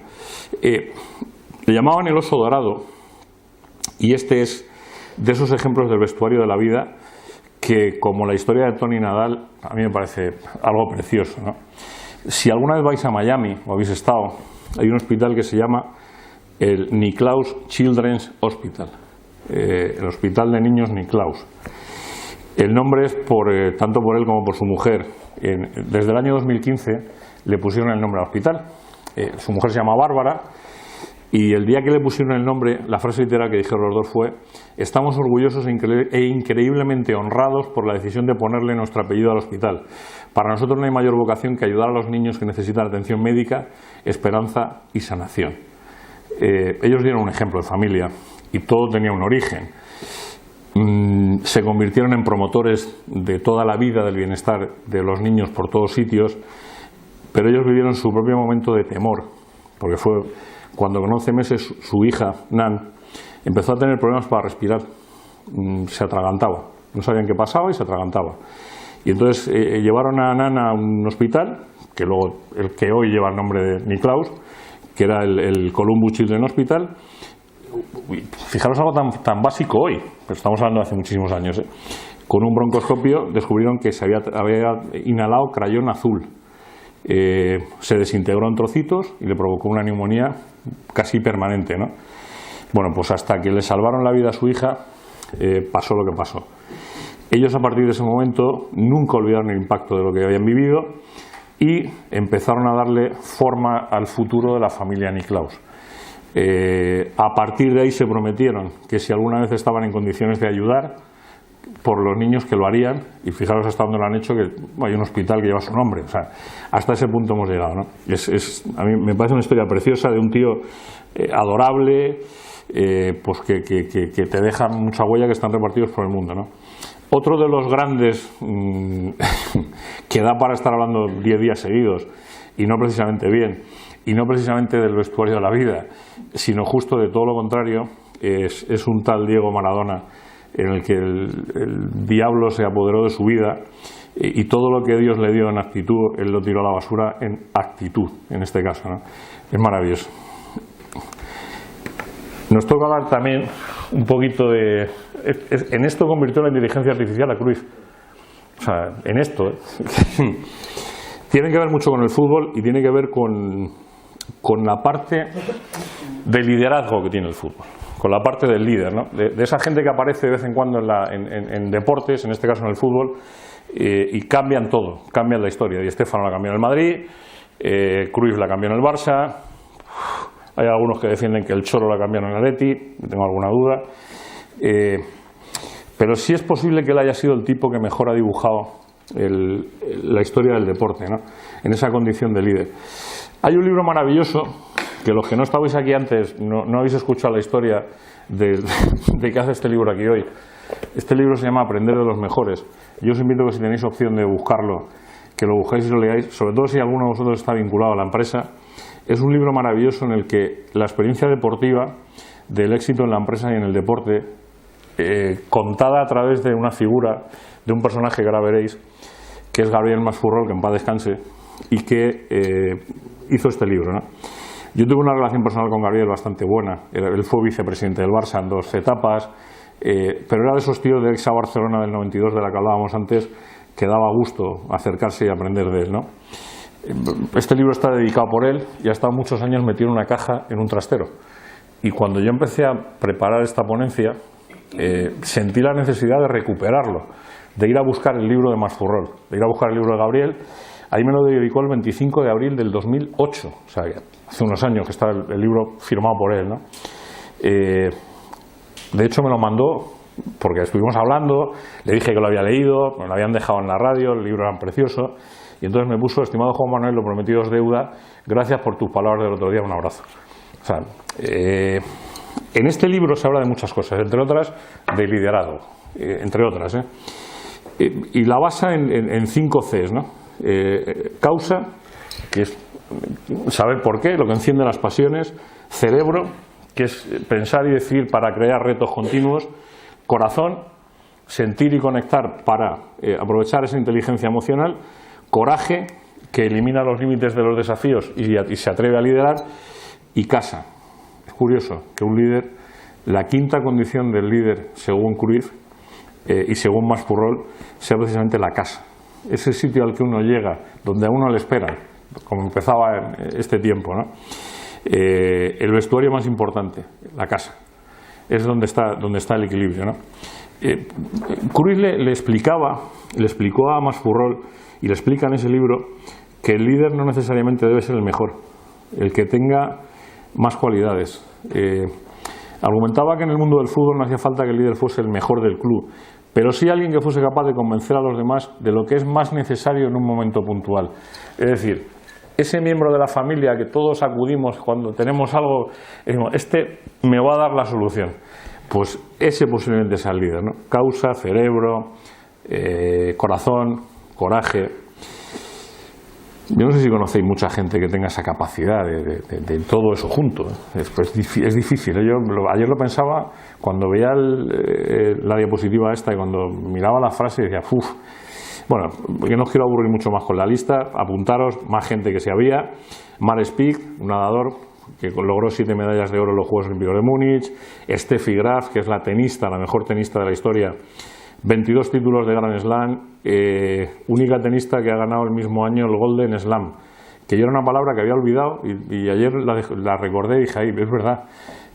Le llamaban el oso dorado, y este es de esos ejemplos del vestuario de la vida que, como la historia de Tony Nadal, a mí me parece algo precioso, ¿no? Si alguna vez vais a Miami o habéis estado, hay un hospital que se llama el Nicklaus Children's Hospital, el hospital de niños Nicklaus. El nombre es tanto por él como por su mujer. Desde el año 2015 le pusieron el nombre al hospital. Su mujer se llama Bárbara, y el día que le pusieron el nombre, la frase literal que dijeron los dos fue: estamos orgullosos e increíblemente honrados por la decisión de ponerle nuestro apellido al hospital. Para nosotros no hay mayor vocación que ayudar a los niños que necesitan atención médica, esperanza y sanación. Ellos dieron un ejemplo de familia, y todo tenía un origen. Se convirtieron en promotores de toda la vida del bienestar de los niños por todos sitios, pero ellos vivieron su propio momento de temor, porque fue cuando con 11 meses su hija, Nan, empezó a tener problemas para respirar. Se atragantaba, no sabían qué pasaba y se atragantaba. Y entonces llevaron a Nan a un hospital, que luego el que hoy lleva el nombre de Nicklaus, que era el Columbus Children's Hospital. Fijaros algo tan básico hoy, pero estamos hablando de hace muchísimos años, ¿eh? Con un broncoscopio descubrieron que se había inhalado crayón azul. Se desintegró en trocitos y le provocó una neumonía casi permanente, ¿no? Bueno, pues hasta que le salvaron la vida a su hija, pasó lo que pasó. Ellos a partir de ese momento nunca olvidaron el impacto de lo que habían vivido y empezaron a darle forma al futuro de la familia Niklaus. A partir de ahí se prometieron que si alguna vez estaban en condiciones de ayudar por los niños, que lo harían, y fijaros hasta dónde lo han hecho, que hay un hospital que lleva su nombre. O sea, hasta ese punto hemos llegado, ¿no? A mí me parece una historia preciosa de un tío adorable, pues que te deja mucha huella, que están repartidos por el mundo, ¿no? Otro de los grandes que da para estar hablando 10 días seguidos, y no precisamente bien, y no precisamente del vestuario de la vida, sino justo de todo lo contrario, es un tal Diego Maradona, en el que el diablo se apoderó de su vida y todo lo que Dios le dio en actitud, él lo tiró a la basura en actitud, en este caso, ¿no? Es maravilloso. Nos toca hablar también un poquito de... En esto convirtió la inteligencia artificial a Cruyff. O sea, en esto. Tiene que ver mucho con el fútbol y tiene que ver con la parte de liderazgo que tiene el fútbol. Con la parte del líder, ¿no? De esa gente que aparece de vez en cuando en deportes, en este caso en el fútbol, y cambian todo, cambian la historia. Di Stéfano la cambió en el Madrid, Cruyff la cambió en el Barça, hay algunos que defienden que el Cholo la cambió en el Atleti, tengo alguna duda, pero sí es posible que él haya sido el tipo que mejor ha dibujado la historia del deporte, ¿no? En esa condición de líder. Hay un libro maravilloso que los que no estabais aquí antes no habéis escuchado la historia de que hace este libro aquí hoy. Este libro se llama Aprender de los mejores. Yo os invito a que, si tenéis opción de buscarlo, que lo busquéis y lo leáis, sobre todo si alguno de vosotros está vinculado a la empresa. Es un libro maravilloso en el que la experiencia deportiva del éxito en la empresa y en el deporte, contada a través de una figura, de un personaje que ahora veréis, que es Gabriel Masfurrol, que en paz descanse, y que hizo este libro, ¿no? Yo tuve una relación personal con Gabriel bastante buena. Él fue vicepresidente del Barça en 2 etapas, pero era de esos tíos de Exa Barcelona del 92, de la que hablábamos antes, que daba gusto acercarse y aprender de él, ¿no? Este libro está dedicado por él y ha estado muchos años metido en una caja en un trastero. Y cuando yo empecé a preparar esta ponencia, sentí la necesidad de recuperarlo, de ir a buscar el libro de Masfurrol, de ir a buscar el libro de Gabriel. Ahí me lo dedicó el 25 de abril del 2008, o sea, hace unos años que está el libro firmado por él, ¿no? De hecho me lo mandó porque estuvimos hablando, le dije que lo había leído, me lo habían dejado en la radio, el libro era precioso, y entonces me puso: estimado Juan Manuel, lo prometido es deuda, gracias por tus palabras del otro día, un abrazo. O sea, en este libro se habla de muchas cosas, entre otras de liderazgo, entre otras, y la basa en 5 Cs, ¿no? Causa, que es saber por qué, lo que enciende las pasiones; cerebro, que es pensar y decidir para crear retos continuos; corazón, sentir y conectar para aprovechar esa inteligencia emocional; coraje, que elimina los límites de los desafíos y se atreve a liderar; y casa. Es curioso que un líder, la quinta condición del líder según Cruyff y según Masfurrol, sea precisamente la casa. Ese sitio al que uno llega, donde a uno le esperan, como empezaba en este tiempo, ¿no? El vestuario más importante, la casa, es donde está el equilibrio, ¿no? Cruyff le explicó a Masfurrol, y le explica en ese libro, que el líder no necesariamente debe ser el mejor, el que tenga más cualidades. Argumentaba que en el mundo del fútbol no hacía falta que el líder fuese el mejor del club, pero sí alguien que fuese capaz de convencer a los demás de lo que es más necesario en un momento puntual. Es decir, ese miembro de la familia que todos acudimos cuando tenemos algo, decimos: este me va a dar la solución. Pues ese posiblemente sea el líder, ¿no? Causa, cerebro, corazón, coraje. Yo no sé si conocéis mucha gente que tenga esa capacidad de todo eso junto, ¿eh? Es difícil, ¿eh? Ayer lo pensaba cuando veía la diapositiva esta, y cuando miraba la frase decía: uff. Bueno, yo no os quiero aburrir mucho más con la lista. Apuntaros más gente que se había: Mar Spiek, un nadador que logró 7 medallas de oro en los Juegos Olímpicos de Múnich; Steffi Graf, que es la tenista, la mejor tenista de la historia, 22 títulos de Grand Slam, única tenista que ha ganado el mismo año el Golden Slam, que yo era una palabra que había olvidado, y ayer la recordé y dije: ay, es verdad,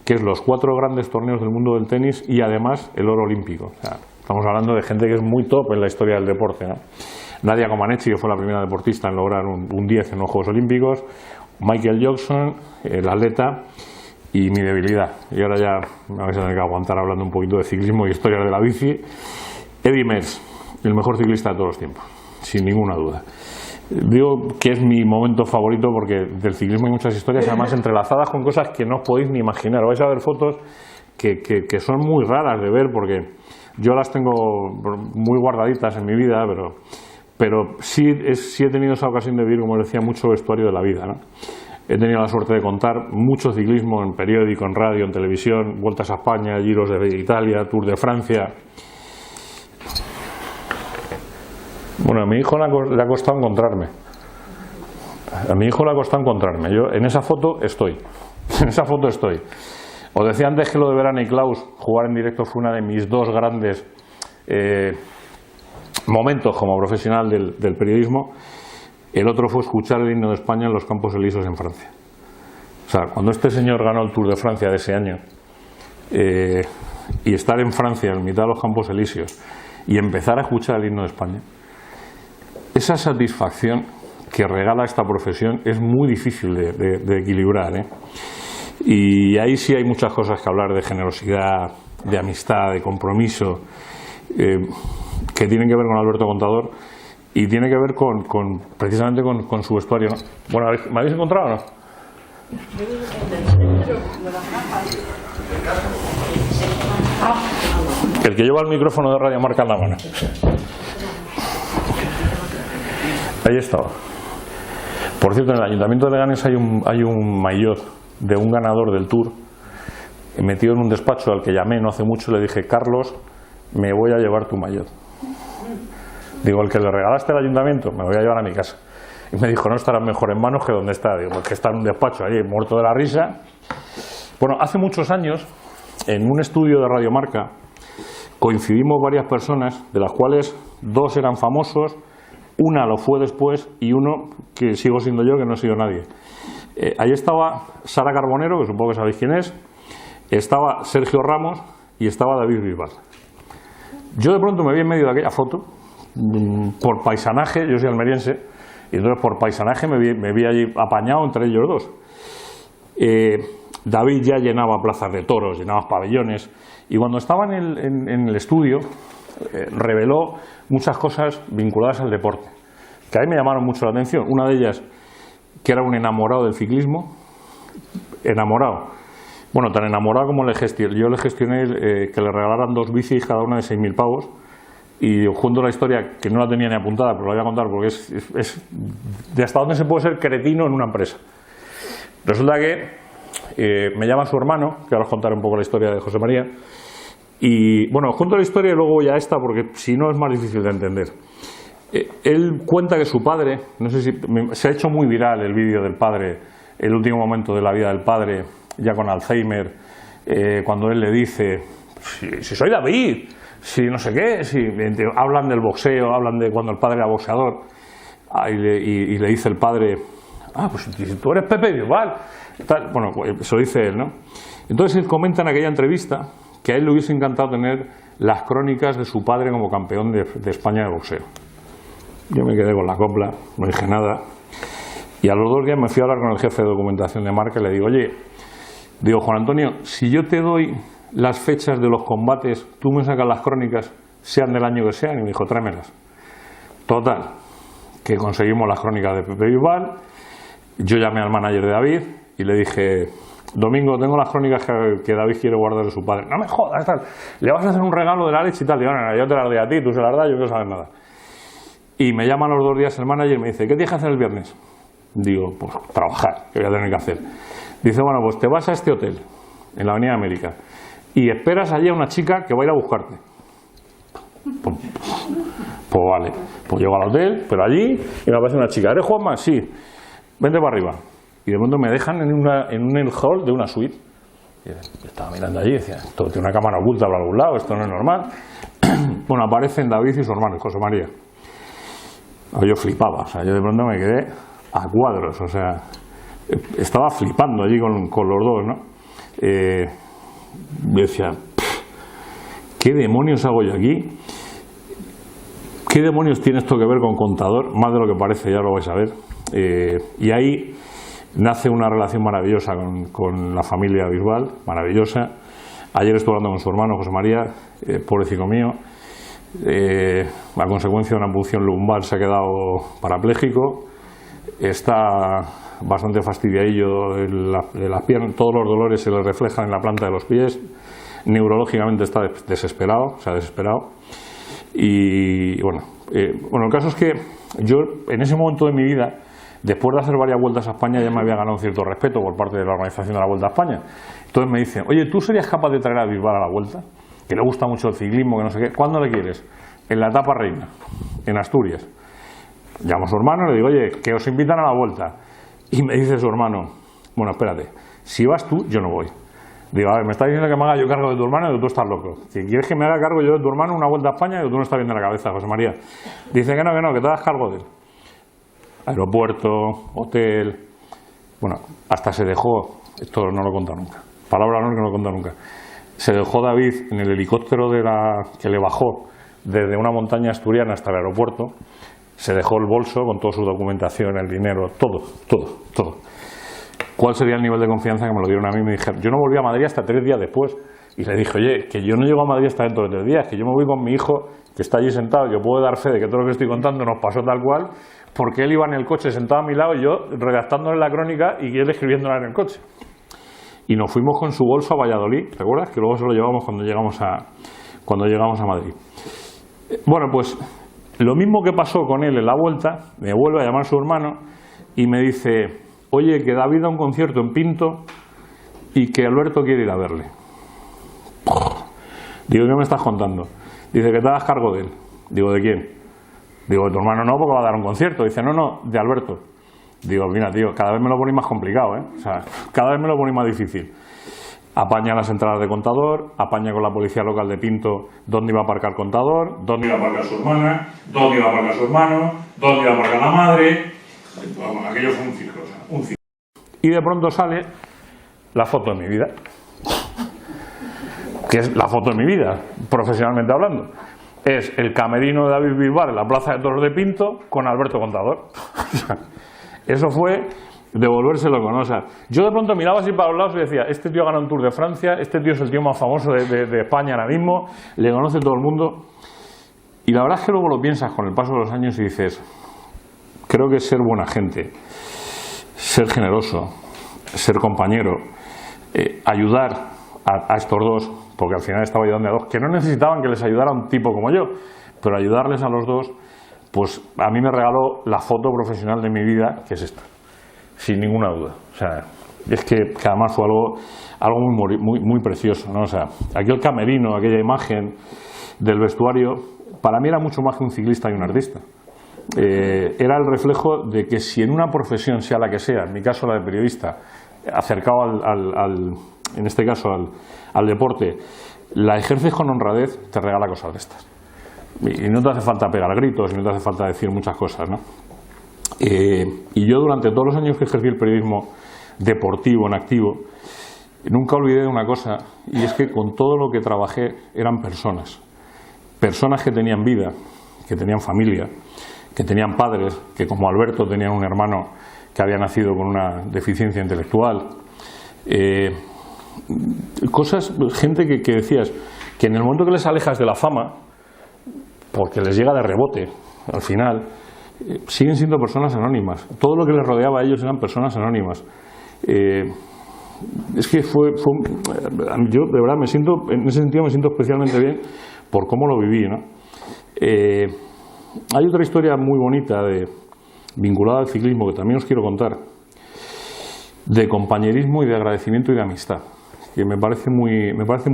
que es los 4 grandes torneos del mundo del tenis y además el oro olímpico. O sea, Estamos hablando de gente que es muy top en la historia del deporte, ¿no? Nadia Comaneci, que fue la primera deportista en lograr un 10 en los Juegos Olímpicos, Michael Jackson, el atleta, y mi debilidad. Y ahora ya me vais a tener que aguantar hablando un poquito de ciclismo y historia de la bici. Eddy Merckx, el mejor ciclista de todos los tiempos, sin ninguna duda. Digo que es mi momento favorito porque del ciclismo hay muchas historias, además entrelazadas con cosas que no os podéis ni imaginar. Vais a ver fotos que son muy raras de ver, porque yo las tengo muy guardaditas en mi vida, pero sí he tenido esa ocasión de vivir, como decía, mucho vestuario de la vida, ¿no? He tenido la suerte de contar mucho ciclismo en periódico, en radio, en televisión, Vueltas a España, Giros de Italia, Tour de Francia. Bueno, a mi hijo le ha costado encontrarme. Yo en esa foto estoy. En esa foto estoy. Os decía antes que lo de Verana y Klaus, jugar en directo fue una de mis dos grandes momentos como profesional del periodismo. El otro fue escuchar el himno de España en los Campos Elíseos en Francia. O sea, cuando este señor ganó el Tour de Francia de ese año y estar en Francia en mitad de los Campos Elíseos y empezar a escuchar el himno de España, esa satisfacción que regala esta profesión es muy difícil de equilibrar, ¿eh? Y ahí sí hay muchas cosas que hablar, de generosidad, de amistad, de compromiso, que tienen que ver con Alberto Contador y tiene que ver precisamente con su vestuario, ¿no? Bueno, ¿me habéis encontrado o no? El que lleva el micrófono de Radio Marca en la mano. Ahí estaba. Por cierto, en el Ayuntamiento de Leganés hay un maillot de un ganador del Tour metido en un despacho al que llamé no hace mucho y le dije: Carlos, me voy a llevar tu maillot. Digo, el que le regalaste al ayuntamiento, me voy a llevar a mi casa. Y me dijo: no estará mejor en manos que donde está. Digo, porque está en un despacho ahí, muerto de la risa. Bueno, hace muchos años, en un estudio de Radio Marca, coincidimos varias personas, de las cuales dos eran famosos, una lo fue después y uno, que sigo siendo yo, que no he sido nadie. Ahí estaba Sara Carbonero, que supongo que sabéis quién es, estaba Sergio Ramos y estaba David Bisbal. Yo de pronto me vi en medio de aquella foto, por paisanaje, yo soy almeriense, y entonces por paisanaje me vi allí apañado entre ellos dos. David ya llenaba plazas de toros, llenaba pabellones, y cuando estaba en el estudio reveló muchas cosas vinculadas al deporte, que a mí me llamaron mucho la atención. Una de ellas, que era un enamorado del ciclismo, enamorado. Bueno, tan enamorado como yo le gestioné que le regalaran 2 bicis, cada una de 6.000 pavos, y os cuento la historia, que no la tenía ni apuntada, pero la voy a contar porque es de hasta dónde se puede ser cretino en una empresa. Resulta que me llama su hermano, que ahora os contaré un poco la historia de José María, y bueno, os cuento la historia y luego voy a esta, porque si no es más difícil de entender. Él cuenta que su padre, no sé si se ha hecho muy viral el vídeo del padre, el último momento de la vida del padre, ya con Alzheimer, cuando él le dice: si soy David, si no sé qué, si hablan del boxeo, hablan de cuando el padre era boxeador, y le dice el padre: pues si tú eres Pepe Bisbal, bueno, eso dice él, ¿no? Entonces él comenta en aquella entrevista que a él le hubiese encantado tener las crónicas de su padre como campeón de España de boxeo. Yo me quedé con la copla, no dije nada, y a los 2 días me fui a hablar con el jefe de documentación de Marca y le digo: oye, digo, Juan Antonio, si yo te doy las fechas de los combates, tú me sacas las crónicas, sean del año que sean, y me dijo: tráemelas. Total, que conseguimos las crónicas de Pepe Bisbal. Yo llamé al manager de David y le dije: Domingo, tengo las crónicas que David quiere guardar de su padre. No me jodas, tal. Le vas a hacer un regalo de la leche y tal. Digo: no, yo te las doy a ti, tú se las das, yo no quiero saber nada. Y me llama a los 2 días el manager y me dice: ¿qué tienes que hacer el viernes? Digo: pues trabajar, que voy a tener que hacer. Dice: bueno, pues te vas a este hotel, en la Avenida América, y esperas allí a una chica que va a ir a buscarte. Pues vale, pues llego al hotel, pero allí, y me aparece una chica. ¿Eres Juanma? Sí. Vente para arriba. Y de pronto me dejan en un hall de una suite. Y yo estaba mirando allí y decía: esto tiene una cámara oculta por algún lado, esto no es normal. Bueno, aparecen David y su hermano, José María. Yo flipaba, o sea, yo de pronto me quedé a cuadros, o sea, estaba flipando allí con los dos, ¿no? Yo decía: ¿qué demonios hago yo aquí? ¿Qué demonios tiene esto que ver con Contador? Más de lo que parece, ya lo vais a ver. Y ahí nace una relación maravillosa con la familia Bisbal, maravillosa. Ayer estuve hablando con su hermano José María, pobrecito mío, a consecuencia de una punción lumbar se ha quedado parapléjico, está bastante fastidiadillo de las piernas, todos los dolores se le reflejan en la planta de los pies, neurológicamente está desesperado, se ha desesperado. Y bueno, el caso es que yo en ese momento de mi vida, después de hacer varias vueltas a España, ya me había ganado un cierto respeto por parte de la organización de la Vuelta a España. Entonces me dicen, oye, ¿tú serías capaz de traer a Bisbal a la Vuelta? Que le gusta mucho el ciclismo, que no sé qué. ¿Cuándo le quieres? En la etapa reina, en Asturias. Llamo a su hermano y le digo, oye, que os invitan a la Vuelta. Y me dice su hermano, bueno, espérate, si vas tú, yo no voy. Digo, a ver, me estás diciendo que me haga yo cargo de tu hermano, y tú estás loco. Si quieres que me haga cargo yo de tu hermano una Vuelta a España, y tú no estás viendo la cabeza, José María. Dice que no, que te hagas cargo de él. Aeropuerto, hotel, bueno, hasta se dejó, esto no lo he contado nunca, palabra no, que no lo he contado nunca, se dejó David en el helicóptero que le bajó desde una montaña asturiana hasta el aeropuerto, se dejó el bolso con toda su documentación, el dinero, todo. ¿Cuál sería el nivel de confianza que me lo dieron a mí? Me dijeron, yo no volví a Madrid hasta 3 días después, y le dije, oye, que yo no llego a Madrid hasta dentro de 3 días, que yo me voy con mi hijo, que está allí sentado, que puedo dar fe de que todo lo que estoy contando nos pasó tal cual, porque él iba en el coche sentado a mi lado y yo redactándole la crónica y él escribiéndola en el coche. Y nos fuimos con su bolso a Valladolid, ¿recuerdas? Que luego se lo llevamos cuando llegamos a Madrid. Bueno, pues lo mismo que pasó con él en la Vuelta, me vuelve a llamar su hermano y me dice, oye, que David da un concierto en Pinto y que Alberto quiere ir a verle. Digo, ¿qué me estás contando? Dice, que te hagas cargo de él. Digo, ¿de quién? Digo, de tu hermano no, porque va a dar un concierto. Dice, no, de Alberto. Digo, mira, tío, cada vez me lo ponéis más complicado, ¿eh? O sea, cada vez me lo ponéis más difícil. Apaña las entradas de Contador, apaña con la policía local de Pinto dónde iba a aparcar Contador, dónde iba a aparcar su hermana, dónde iba a aparcar su hermano, dónde iba a aparcar la madre. Bueno, aquello fue un circo, o sea, un circo. Y de pronto sale la foto de mi vida, que es la foto de mi vida, profesionalmente hablando. Es el camerino de David Bisbal en la Plaza de Toros de Pinto con Alberto Contador. Eso fue de volverse loco, ¿no? O sea, yo de pronto miraba así para los lados y decía, este tío gana un Tour de Francia, este tío es el tío más famoso de España ahora mismo, le conoce todo el mundo. Y la verdad es que luego lo piensas con el paso de los años y dices, creo que ser buena gente, ser generoso, ser compañero, ayudar a estos dos, porque al final estaba ayudando a dos que no necesitaban que les ayudara un tipo como yo, pero ayudarles a los dos, pues a mí me regaló la foto profesional de mi vida, que es esta, sin ninguna duda. O sea, es que además fue algo muy precioso, ¿no? O sea, aquel camerino, aquella imagen del vestuario, para mí era mucho más que un ciclista y un artista. Era el reflejo de que si en una profesión, sea la que sea, en mi caso la de periodista, acercado en este caso al deporte, la ejerces con honradez, te regala cosas de estas. Y no te hace falta pegar gritos, y no te hace falta decir muchas cosas, ¿no? Y yo durante todos los años que ejercí el periodismo deportivo en activo, nunca olvidé de una cosa, y es que con todo lo que trabajé eran personas que tenían vida, que tenían familia, que tenían padres, que como Alberto tenían un hermano que había nacido con una deficiencia intelectual. Gente que decías que en el momento que les alejas de la fama, porque les llega de rebote, al final, siguen siendo personas anónimas. Todo lo que les rodeaba a ellos eran personas anónimas. Es que yo de verdad en ese sentido me siento especialmente bien por cómo lo viví, ¿no? Hay otra historia muy bonita vinculada al ciclismo que también os quiero contar, de compañerismo y de agradecimiento y de amistad, que me parece muy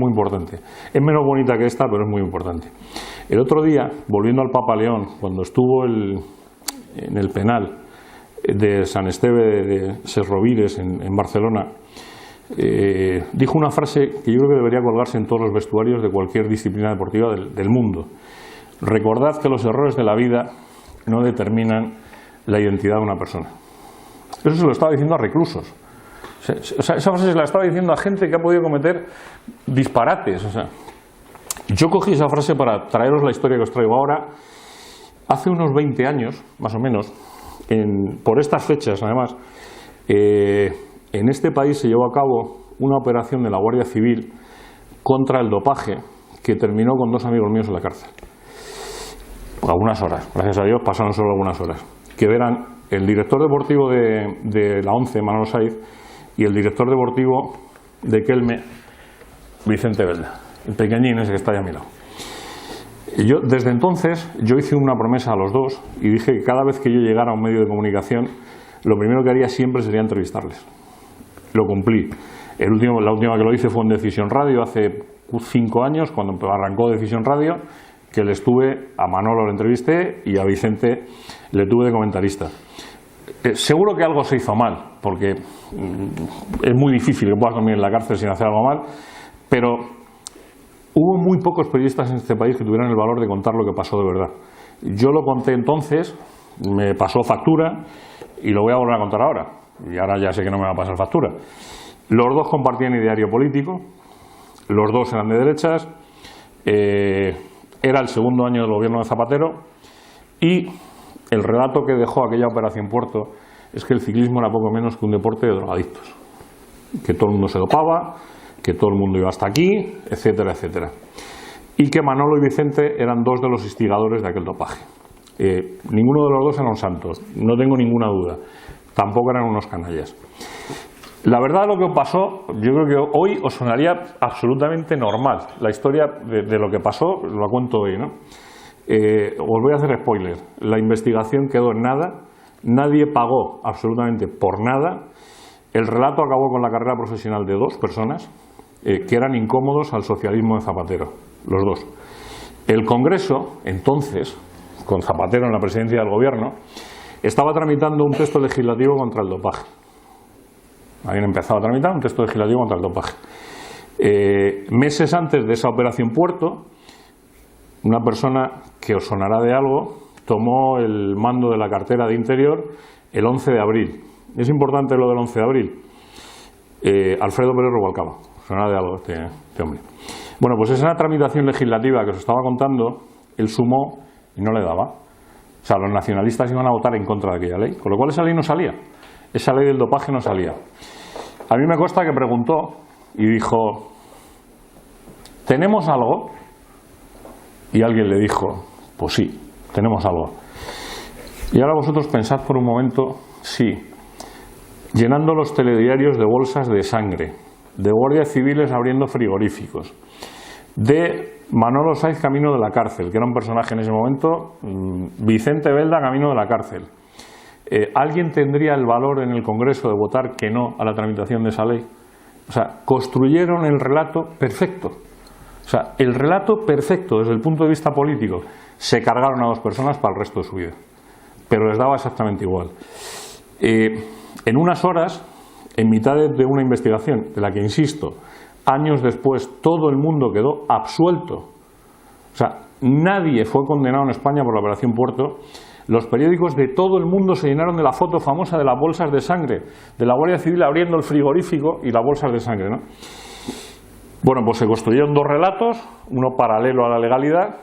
importante. Es menos bonita que esta, pero es muy importante. El otro día, volviendo al Papa León, cuando estuvo en el penal de San Esteve de Sesrovires en Barcelona, dijo una frase que yo creo que debería colgarse en todos los vestuarios de cualquier disciplina deportiva del mundo. Recordad que los errores de la vida no determinan la identidad de una persona. Eso se lo estaba diciendo a reclusos. O sea, esa frase se la estaba diciendo a gente que ha podido cometer disparates. O sea, Yo cogí esa frase para traeros la historia que os traigo ahora. Hace unos 20 años, más o menos, por estas fechas además, en este país se llevó a cabo una operación de la Guardia Civil contra el dopaje que terminó con 2 amigos míos en la cárcel. Algunas horas, gracias a Dios, pasaron solo algunas horas. Que eran el director deportivo de la ONCE, Manolo Saiz, y el director deportivo de Kelme, Vicente Belda, el pequeñín ese que está ahí a mi lado. Yo, desde entonces, yo hice una promesa a los dos y dije que cada vez que yo llegara a un medio de comunicación, lo primero que haría siempre sería entrevistarles. Lo cumplí. La última que lo hice fue en Decisión Radio, hace 5 años, cuando arrancó Decisión Radio, que le estuve, a Manolo lo entrevisté y a Vicente le tuve de comentarista. Seguro que algo se hizo mal, porque es muy difícil que puedas dormir en la cárcel sin hacer algo mal, pero hubo muy pocos periodistas en este país que tuvieran el valor de contar lo que pasó de verdad. Yo lo conté entonces, me pasó factura y lo voy a volver a contar ahora. Y ahora ya sé que no me va a pasar factura. Los dos compartían ideario político, los dos eran de derechas, era el segundo año del gobierno de Zapatero y el relato que dejó aquella Operación Puerto es que el ciclismo era poco menos que un deporte de drogadictos, que todo el mundo se dopaba, que todo el mundo iba hasta aquí, etcétera, etcétera. Y que Manolo y Vicente eran 2 de los instigadores de aquel dopaje. Ninguno de los dos eran santos, no tengo ninguna duda. Tampoco eran unos canallas. La verdad, lo que pasó, yo creo que hoy os sonaría absolutamente normal. La historia de lo que pasó, lo cuento hoy, ¿no? Os voy a hacer spoiler. La investigación quedó en nada, nadie pagó absolutamente por nada. El relato acabó con la carrera profesional de 2 personas que eran incómodos al socialismo de Zapatero, los 2. El Congreso, entonces, con Zapatero en la presidencia del gobierno, estaba tramitando un texto legislativo contra el dopaje. Habían empezado a tramitar un texto legislativo contra el dopaje. Meses antes de esa Operación Puerto, una persona que os sonará de algo tomó el mando de la cartera de Interior el 11 de abril. Es importante lo del 11 de abril. Alfredo Pérez Rubalcaba. Sonará de algo este hombre. Bueno, pues esa tramitación legislativa que os estaba contando, él sumó y no le daba. O sea, los nacionalistas iban a votar en contra de aquella ley, con lo cual esa ley no salía. Esa ley del dopaje no salía. A mí me consta que preguntó y dijo: ¿tenemos algo? Y alguien le dijo: pues sí, tenemos algo. Y ahora vosotros pensad por un momento, sí, llenando los telediarios de bolsas de sangre, de guardias civiles abriendo frigoríficos, de Manolo Saiz camino de la cárcel, que era un personaje en ese momento, Vicente Belda camino de la cárcel. ¿Alguien tendría el valor en el Congreso de votar que no a la tramitación de esa ley? O sea, construyeron el relato perfecto. O sea, el relato perfecto desde el punto de vista político. Se cargaron a 2 personas para el resto de su vida. Pero les daba exactamente igual. En unas horas, en mitad de una investigación, de la que, insisto, años después todo el mundo quedó absuelto. O sea, nadie fue condenado en España por la Operación Puerto. Los periódicos de todo el mundo se llenaron de la foto famosa de las bolsas de sangre, de la Guardia Civil abriendo el frigorífico y las bolsas de sangre, ¿no? Bueno, pues se construyeron 2 relatos, uno paralelo a la legalidad,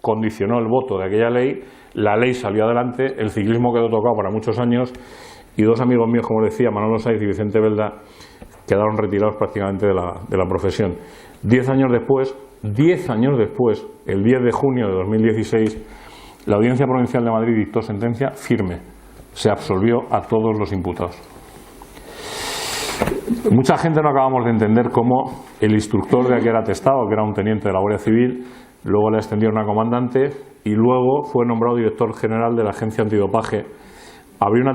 condicionó el voto de aquella ley, la ley salió adelante, el ciclismo quedó tocado para muchos años y 2 amigos míos, como decía, Manolo Saiz y Vicente Belda, quedaron retirados prácticamente de la profesión. 10 años después, el 10 de junio de 2016, la Audiencia Provincial de Madrid dictó sentencia firme. Se absolvió a todos los imputados. Mucha gente no acabamos de entender cómo el instructor de aquel atestado, que era un teniente de la Guardia Civil, luego le ascendieron a comandante y luego fue nombrado director general de la Agencia Antidopaje. Abrió un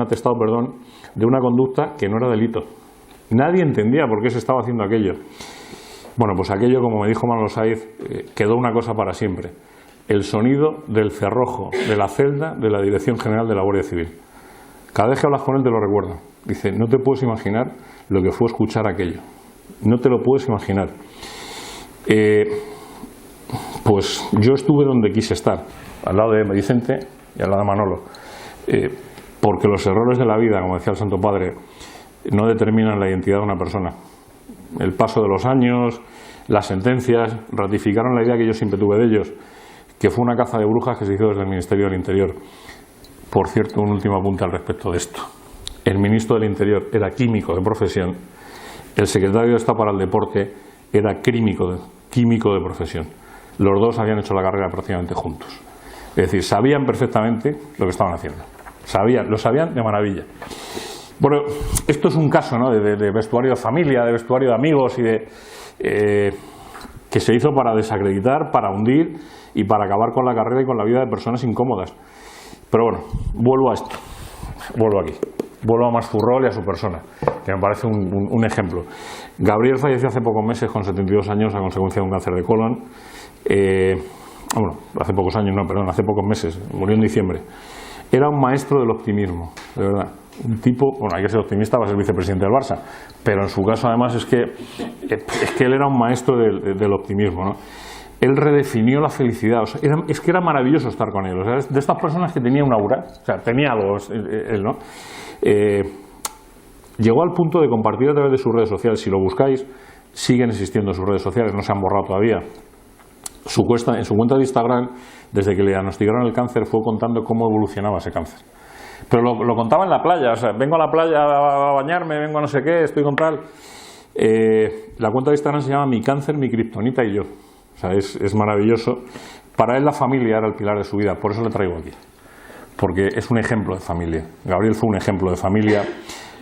atestado de una conducta que no era delito. Nadie entendía por qué se estaba haciendo aquello. Bueno, pues aquello, como me dijo Manolo Saiz, quedó una cosa para siempre: el sonido del cerrojo de la celda de la Dirección General de la Guardia Civil. Cada vez que hablas con él te lo recuerda. Dice: no te puedes imaginar lo que fue escuchar aquello. No te lo puedes imaginar. Pues yo estuve donde quise estar, al lado de Vicente y al lado de Manolo. Porque los errores de la vida, como decía el Santo Padre, no determinan la identidad de una persona. El paso de los años, las sentencias ratificaron la idea que yo siempre tuve de ellos, que fue una caza de brujas que se hizo desde el Ministerio del Interior. Por cierto, un último apunte al respecto de esto. El ministro del Interior era químico de profesión, el secretario de Estado para el Deporte era químico de profesión. Los dos habían hecho la carrera prácticamente juntos. Es decir, sabían perfectamente lo que estaban haciendo. Lo sabían de maravilla. Bueno, esto es un caso, ¿no?, de vestuario de familia, de vestuario de amigos y que se hizo para desacreditar, para hundir y para acabar con la carrera y con la vida de personas incómodas. Pero bueno, vuelvo a esto, vuelvo aquí. Vuelvo a Masfurrol y a su persona, que me parece un ejemplo. Gabriel falleció hace pocos meses, con 72 años, a consecuencia de un cáncer de colon. Bueno, hace pocos años, no, perdón, hace pocos meses, murió en diciembre. Era un maestro del optimismo, de verdad. Un tipo, bueno, hay que ser optimista para ser vicepresidente del Barça, pero en su caso además es que él era un maestro del optimismo, ¿no? Él redefinió la felicidad, o sea, es que era maravilloso estar con él, o sea, de estas personas que tenía un aura, o sea, tenía algo él, ¿no? Llegó al punto de compartir a través de sus redes sociales. Si lo buscáis, siguen existiendo sus redes sociales, no se han borrado todavía. En su cuenta de Instagram, desde que le diagnosticaron el cáncer, fue contando cómo evolucionaba ese cáncer. Pero lo contaba en la playa, o sea, vengo a la playa a bañarme, vengo a no sé qué, estoy con tal. La cuenta de Instagram se llama Mi Cáncer, Mi Kriptonita y Yo. O sea, es maravilloso. Para él la familia era el pilar de su vida, por eso le traigo aquí. Porque es un ejemplo de familia. Gabriel fue un ejemplo de familia.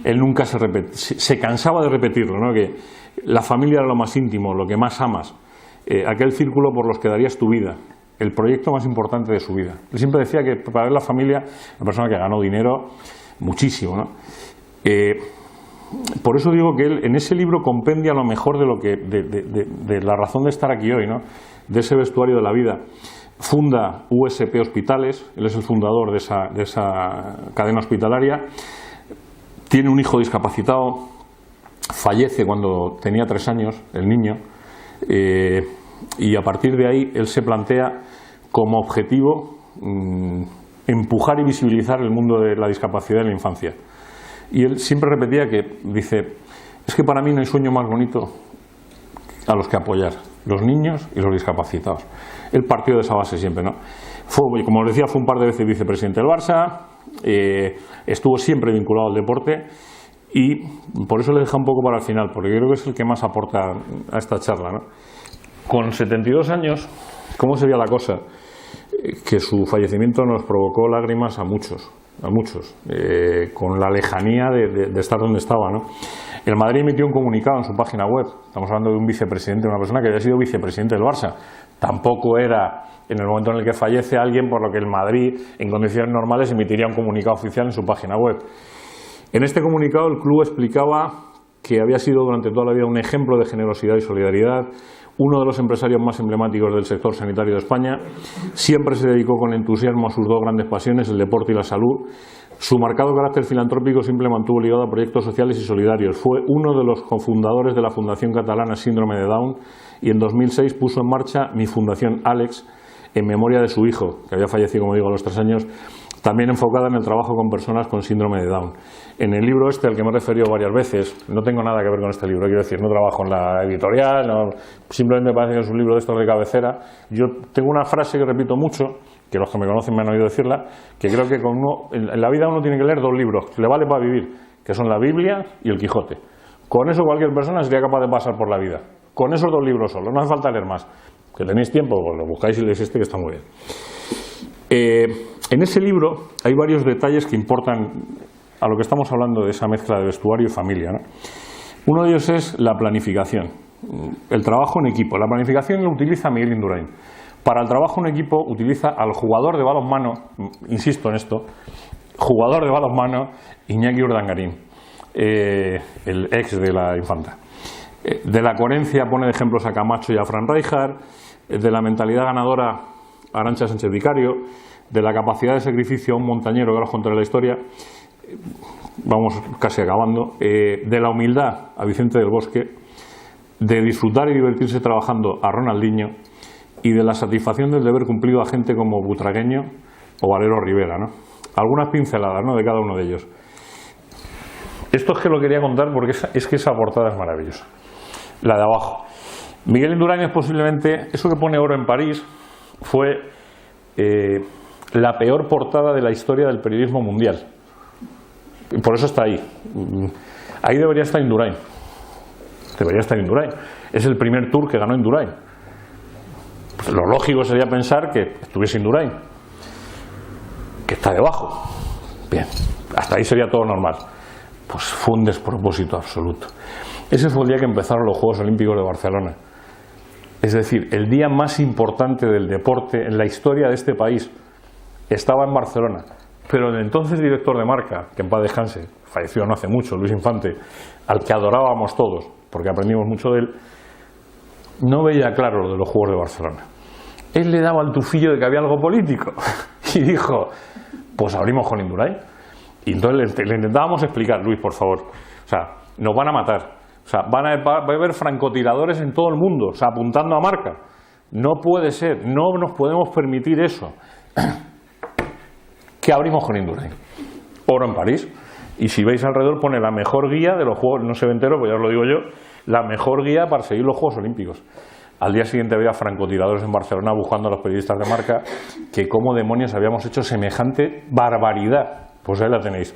Él nunca se cansaba de repetirlo, ¿no?, que la familia era lo más íntimo, lo que más amas, aquel círculo por los que darías tu vida, el proyecto más importante de su vida. Él siempre decía que para él la familia, una persona que ganó dinero muchísimo, ¿no? Por eso digo que él en ese libro compendia lo mejor de la razón de estar aquí hoy, ¿no?, de ese vestuario de la vida. Funda USP Hospitales, él es el fundador de esa cadena hospitalaria. Tiene un hijo discapacitado, fallece cuando tenía 3 años, el niño, y a partir de ahí él se plantea como objetivo empujar y visibilizar el mundo de la discapacidad en la infancia. Y él siempre repetía dice, es que para mí no hay sueño más bonito a los que apoyar, los niños y los discapacitados. Él partió de esa base siempre, ¿no? Como os decía, fue un par de veces vicepresidente del Barça, estuvo siempre vinculado al deporte y por eso le deja un poco para el final, porque creo que es el que más aporta a esta charla, ¿no? Con 72 años, ¿cómo sería la cosa? Que su fallecimiento nos provocó lágrimas a muchos, con la lejanía de estar donde estaba, ¿no? El Madrid emitió un comunicado en su página web. Estamos hablando de un vicepresidente, una persona que había sido vicepresidente del Barça. Tampoco era, en el momento en el que fallece alguien, por lo que el Madrid, en condiciones normales, emitiría un comunicado oficial en su página web. En este comunicado el club explicaba que había sido durante toda la vida un ejemplo de generosidad y solidaridad, uno de los empresarios más emblemáticos del sector sanitario de España. Siempre se dedicó con entusiasmo a sus 2 grandes pasiones, el deporte y la salud. Su marcado carácter filantrópico siempre mantuvo ligado a proyectos sociales y solidarios. Fue uno de los cofundadores de la Fundación Catalana Síndrome de Down y en 2006 puso en marcha mi Fundación Àlex en memoria de su hijo, que había fallecido, como digo, a los 3 años, también enfocada en el trabajo con personas con síndrome de Down. En el libro al que me he referido varias veces, no tengo nada que ver con este libro, quiero decir, no trabajo en la editorial, no, simplemente me parece que es un libro de estos de cabecera. Yo tengo una frase que repito mucho, que los que me conocen me han oído decirla, que creo que en la vida uno tiene que leer 2 libros, que le vale para vivir, que son la Biblia y el Quijote. Con eso cualquier persona sería capaz de pasar por la vida. Con esos 2 libros solo, no hace falta leer más. Que tenéis tiempo, pues lo buscáis y leéis que está muy bien. En ese libro hay varios detalles que importan a lo que estamos hablando de esa mezcla de vestuario y familia, ¿no? Uno de ellos es la planificación, el trabajo en equipo. La planificación lo utiliza Miguel Indurain. Para el trabajo en equipo utiliza al jugador de balonmano, insisto en esto, jugador de balonmano Iñaki Urdangarín, el ex de la Infanta. De la coherencia pone de ejemplos a Camacho y a Fran Rijkaard, de la mentalidad ganadora a Arantxa Sánchez Vicario, de la capacidad de sacrificio a un montañero que ahora os contaré la historia, vamos casi acabando, de la humildad a Vicente del Bosque, de disfrutar y divertirse trabajando a Ronaldinho y de la satisfacción del deber cumplido a gente como Butragueño o Valero Rivera, ¿no? Algunas pinceladas, ¿no?, de cada uno de ellos. Esto es que lo quería contar porque es que esa portada es maravillosa, la de abajo. Miguel Indurain es posiblemente, eso que pone oro en París, fue la peor portada de la historia del periodismo mundial. Y por eso está ahí. Ahí debería estar Indurain. Debería estar Indurain. Es el primer Tour que ganó Indurain. Pues lo lógico sería pensar que estuviese Indurain, que está debajo. Bien, hasta ahí sería todo normal. Pues fue un despropósito absoluto. Ese fue el día que empezaron los Juegos Olímpicos de Barcelona. Es decir, el día más importante del deporte en la historia de este país estaba en Barcelona. Pero el entonces director de Marca, que en paz descanse, falleció no hace mucho, Luis Infante, al que adorábamos todos, porque aprendimos mucho de él, no veía claro lo de los Juegos de Barcelona. Él le daba el tufillo de que había algo político y dijo, pues abrimos con Indurain. Y entonces le intentábamos explicar, Luis, por favor, o sea, nos van a matar. O sea, va a haber francotiradores en todo el mundo, o sea, apuntando a Marca. No puede ser, no nos podemos permitir eso. ¿Qué abrimos con Indurain? Oro en París. Y si veis alrededor pone la mejor guía de los Juegos, no se ve entero, pues ya os lo digo yo, la mejor guía para seguir los Juegos Olímpicos. Al día siguiente había francotiradores en Barcelona buscando a los periodistas de Marca que cómo demonios habíamos hecho semejante barbaridad. Pues ahí la tenéis.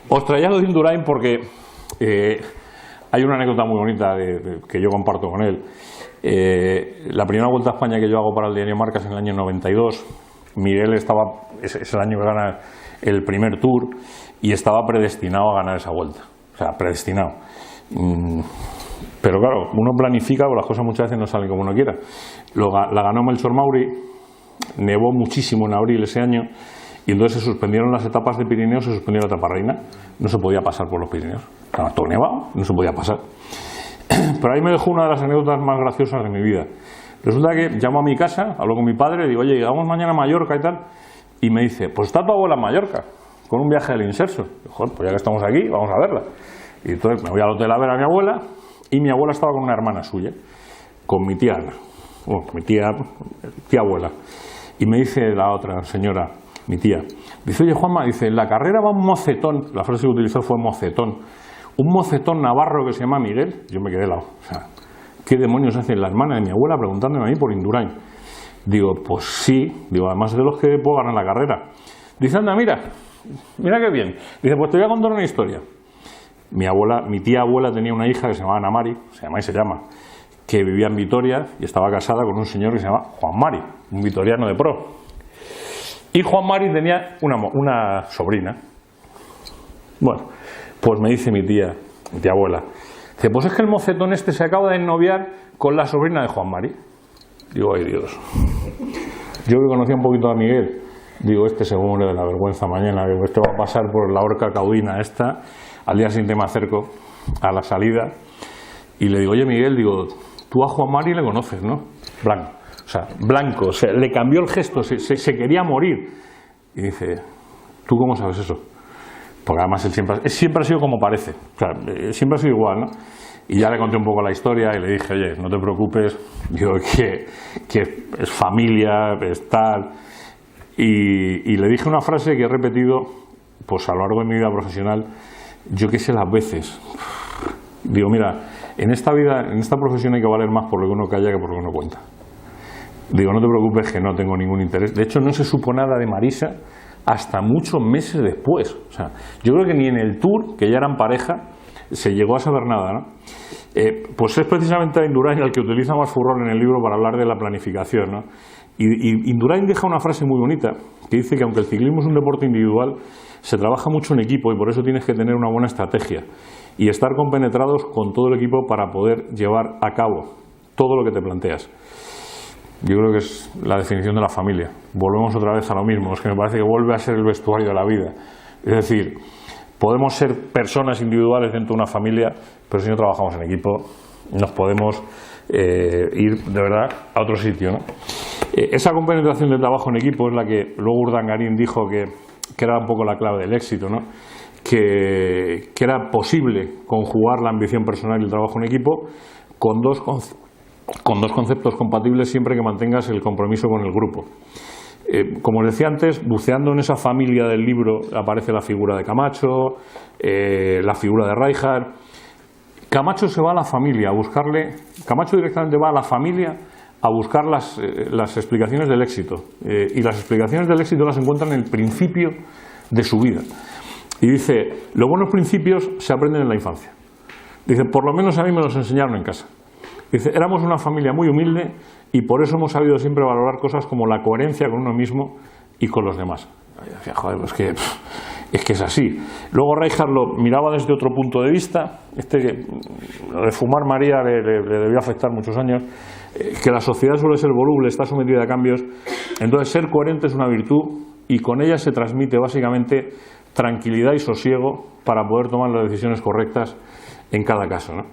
Os traía lo de Indurain porque hay una anécdota muy bonita que yo comparto con él. La primera Vuelta a España que yo hago para el diario Marca es en el año 92. Miguel es el año que gana el primer Tour y estaba predestinado a ganar esa vuelta. O sea, predestinado. Pero claro, uno planifica, pero las cosas muchas veces no salen como uno quiera. La ganó Melchor Mauri, nevó muchísimo en abril ese año y entonces se suspendieron las etapas de Pirineos, se suspendió la etapa reina. No se podía pasar por los Pirineos. Estaba todo nevado, no se podía pasar. Pero ahí me dejó una de las anécdotas más graciosas de mi vida. Resulta que llamo a mi casa, hablo con mi padre, digo, oye, llegamos mañana a Mallorca y tal, y me dice, pues está tu abuela en Mallorca, con un viaje del Inserso. Digo, joder, pues ya que estamos aquí, vamos a verla. Y entonces me voy al hotel a ver a mi abuela, y mi abuela estaba con una hermana suya, con mi tía Ana, bueno, mi tía abuela. Y me dice la otra señora, mi tía, dice, oye Juanma, dice, en la carrera va un mocetón, la frase que utilizó fue mocetón, un mocetón navarro que se llama Miguel. Yo me quedé helado, o sea, ¿qué demonios hace la hermana de mi abuela preguntándome a mí por Indurain? Digo, pues sí, digo, además de los que puedo ganar la carrera. Dice, anda, mira qué bien. Dice, pues te voy a contar una historia. Mi tía abuela tenía una hija que se llamaba Ana Mari, se llama, que vivía en Vitoria y estaba casada con un señor que se llama Juan Mari, un vitoriano de pro. Y Juan Mari tenía una sobrina. Bueno, pues me dice mi tía abuela, dice, pues es que el mocetón este se acaba de ennoviar con la sobrina de Juan Mari. Digo, ay Dios. Yo que conocía un poquito a Miguel, digo, este se muere de la vergüenza mañana, digo, este va a pasar por la horca caudina esta. Al día siguiente me acerco a la salida y le digo, oye Miguel, digo, tú a Juan Mari le conoces, ¿no? Blanco, o sea, le cambió el gesto, se quería morir. Y dice, ¿tú cómo sabes eso? Porque además él siempre ha sido como parece, o sea, siempre ha sido igual, ¿no? Y ya le conté un poco la historia y le dije, oye, no te preocupes, digo que es familia, es tal. Y le dije una frase que he repetido pues a lo largo de mi vida profesional, yo qué sé las veces. Digo, mira, en esta vida, en esta profesión hay que valer más por lo que uno calla que por lo que uno cuenta. Digo, no te preocupes que no tengo ningún interés. De hecho, no se supo nada de Marisa hasta muchos meses después. O sea, yo creo que ni en el Tour, que ya eran pareja, se llegó a saber nada, ¿no? Pues es precisamente a Indurain el que utiliza más Furrón en el libro para hablar de la planificación, ¿no? Y Indurain deja una frase muy bonita que dice que aunque el ciclismo es un deporte individual, se trabaja mucho en equipo y por eso tienes que tener una buena estrategia y estar compenetrados con todo el equipo para poder llevar a cabo todo lo que te planteas. Yo creo que es la definición de la familia. Volvemos otra vez a lo mismo, es que me parece que vuelve a ser el vestuario de la vida. Es decir, podemos ser personas individuales dentro de una familia, pero si no trabajamos en equipo, nos podemos ir de verdad a otro sitio, ¿no? Esa compenetración del trabajo en equipo es la que luego Urdangarín dijo que era un poco la clave del éxito, ¿no? Que era posible conjugar la ambición personal y el trabajo en equipo con dos conceptos compatibles siempre que mantengas el compromiso con el grupo. Como os decía antes, buceando en esa familia del libro aparece la figura de Camacho, la figura de Rijkaard. Camacho se va a la familia a buscarle, Camacho directamente va a la familia a buscar las explicaciones del éxito. Y las explicaciones del éxito las encuentran en el principio de su vida. Y dice, los buenos principios se aprenden en la infancia. Dice, por lo menos a mí me los enseñaron en casa. Dice, éramos una familia muy humilde y por eso hemos sabido siempre valorar cosas como la coherencia con uno mismo y con los demás. Y decía, joder, pues es que es así. Luego Rijkaard lo miraba desde otro punto de vista, de fumar María le debió afectar muchos años, que la sociedad suele ser voluble, está sometida a cambios, entonces ser coherente es una virtud y con ella se transmite básicamente tranquilidad y sosiego para poder tomar las decisiones correctas en cada caso, ¿no?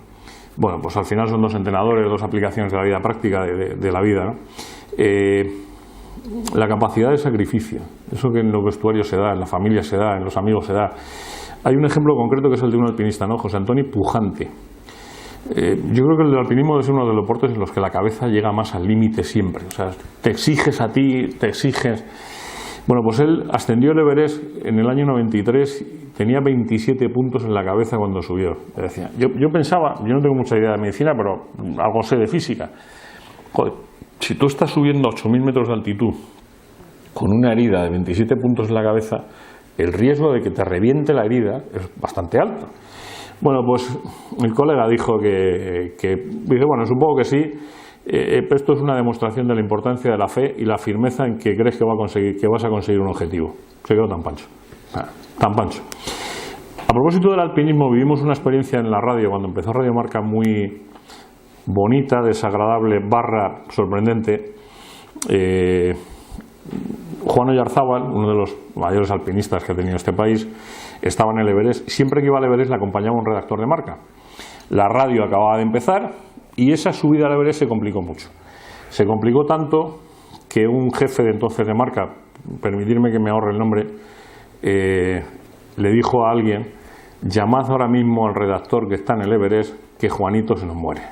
Bueno, pues al final son dos entrenadores, dos aplicaciones de la vida práctica de la vida, ¿no? La capacidad de sacrificio, eso que en los vestuarios se da, en la familia se da, en los amigos se da. Hay un ejemplo concreto que es el de un alpinista, ¿no? José Antonio Pujante. Yo creo que el del alpinismo es uno de los deportes en los que la cabeza llega más al límite siempre. O sea, te exiges a ti, te exiges. Bueno, pues él ascendió el Everest en el año 93 y tenía 27 puntos en la cabeza cuando subió. Decía, yo pensaba, yo no tengo mucha idea de medicina, pero algo sé de física. Joder, si tú estás subiendo 8.000 metros de altitud con una herida de 27 puntos en la cabeza, el riesgo de que te reviente la herida es bastante alto. Bueno, pues el colega dijo dice, bueno, supongo que sí, pero esto es una demostración de la importancia de la fe y la firmeza en que crees que vas a conseguir un objetivo. Se quedó tan pancho. Tan pancho. A propósito del alpinismo, vivimos una experiencia en la radio, cuando empezó Radio Marca, muy bonita, desagradable, sorprendente. Juan Oyarzábal, uno de los mayores alpinistas que ha tenido este país, estaba en el Everest. Siempre que iba al Everest le acompañaba un redactor de Marca. La radio acababa de empezar y esa subida al Everest se complicó mucho. Se complicó tanto que un jefe de entonces de Marca, permitirme que me ahorre el nombre, le dijo a alguien, llamad ahora mismo al redactor que está en el Everest, que Juanito se nos muere.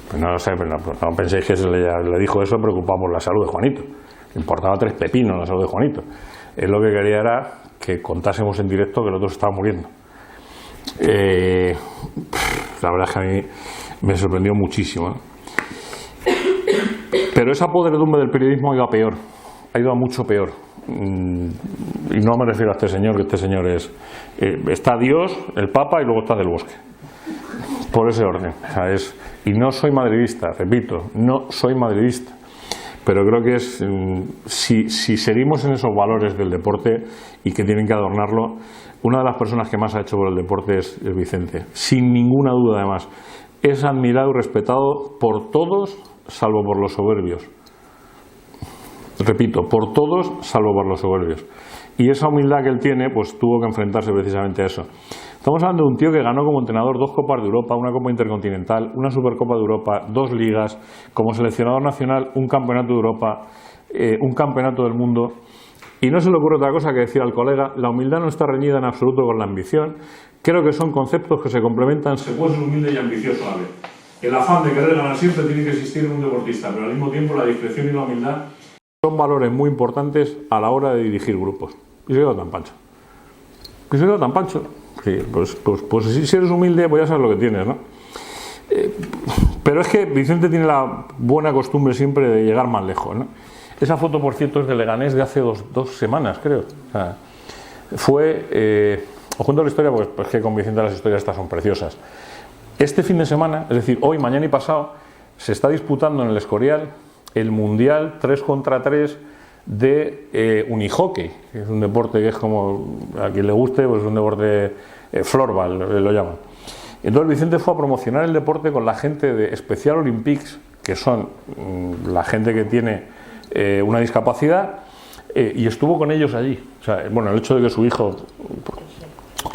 Pues no lo sé, pero no penséis que le dijo eso preocupado por la salud de Juanito. Le importaba 3 pepinos la salud de Juanito. Él lo que quería era que contásemos en directo que el otro se estaba muriendo. La verdad es que a mí me sorprendió muchísimo, ¿no? Pero esa podredumbre del periodismo ha ido a peor, ha ido a mucho peor. Y no me refiero a este señor, que este señor está Dios, el Papa y luego está Del Bosque. Por ese orden. O sea, y no soy madridista, repito, no soy madridista. Pero creo que si seguimos en esos valores del deporte y que tienen que adornarlo, una de las personas que más ha hecho por el deporte es Vicente, sin ninguna duda además. Es admirado y respetado por todos, salvo por los soberbios. Repito, por todos, salvo por los soberbios. Y esa humildad que él tiene, pues tuvo que enfrentarse precisamente a eso. Estamos hablando de un tío que ganó como entrenador 2 Copas de Europa, una Copa Intercontinental, una Supercopa de Europa, 2 ligas, como seleccionador nacional, un Campeonato de Europa, un Campeonato del Mundo. Y no se le ocurre otra cosa que decir al colega, la humildad no está reñida en absoluto con la ambición. Creo que son conceptos que se complementan. Se puede ser humilde y ambicioso a la vez. El afán de querer ganar siempre tiene que existir en un deportista, pero al mismo tiempo la discreción y la humildad son valores muy importantes a la hora de dirigir grupos. Y se quedó tan pancho. Sí, pues si eres humilde, pues ya sabes lo que tienes, ¿no? Pero es que Vicente tiene la buena costumbre siempre de llegar más lejos, ¿no? Esa foto, por cierto, es de Leganés de hace dos semanas, creo. O sea, os cuento la historia porque pues, que con Vicente las historias estas son preciosas. Este fin de semana, es decir, hoy, mañana y pasado, se está disputando en el Escorial el Mundial 3 contra 3 de unihockey, que es un deporte que es como, a quien le guste, pues es un deporte florbal, lo llaman. Entonces Vicente fue a promocionar el deporte con la gente de Special Olympics, que son la gente que tiene una discapacidad, y estuvo con ellos allí. O sea, bueno, el hecho de que su hijo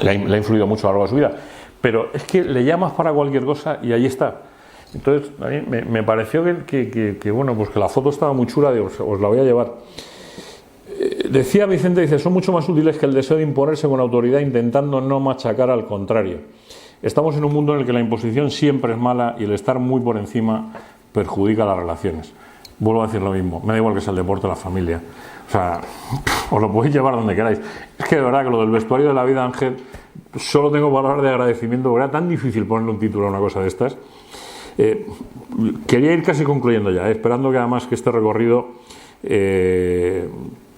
le ha influido mucho a lo largo de su vida, pero es que le llamas para cualquier cosa y ahí está. Entonces, a mí me pareció que bueno, pues que la foto estaba muy chula, digo, os la voy a llevar. Decía Vicente, dice, son mucho más útiles que el deseo de imponerse con autoridad intentando no machacar al contrario. Estamos en un mundo en el que la imposición siempre es mala y el estar muy por encima perjudica las relaciones. Vuelvo a decir lo mismo, me da igual que sea el deporte o la familia. O sea, os lo podéis llevar donde queráis. Es que de verdad que lo del vestuario de la vida, Ángel, solo tengo palabras de agradecimiento, porque era tan difícil ponerle un título a una cosa de estas. Quería ir casi concluyendo ya, esperando que además que este recorrido,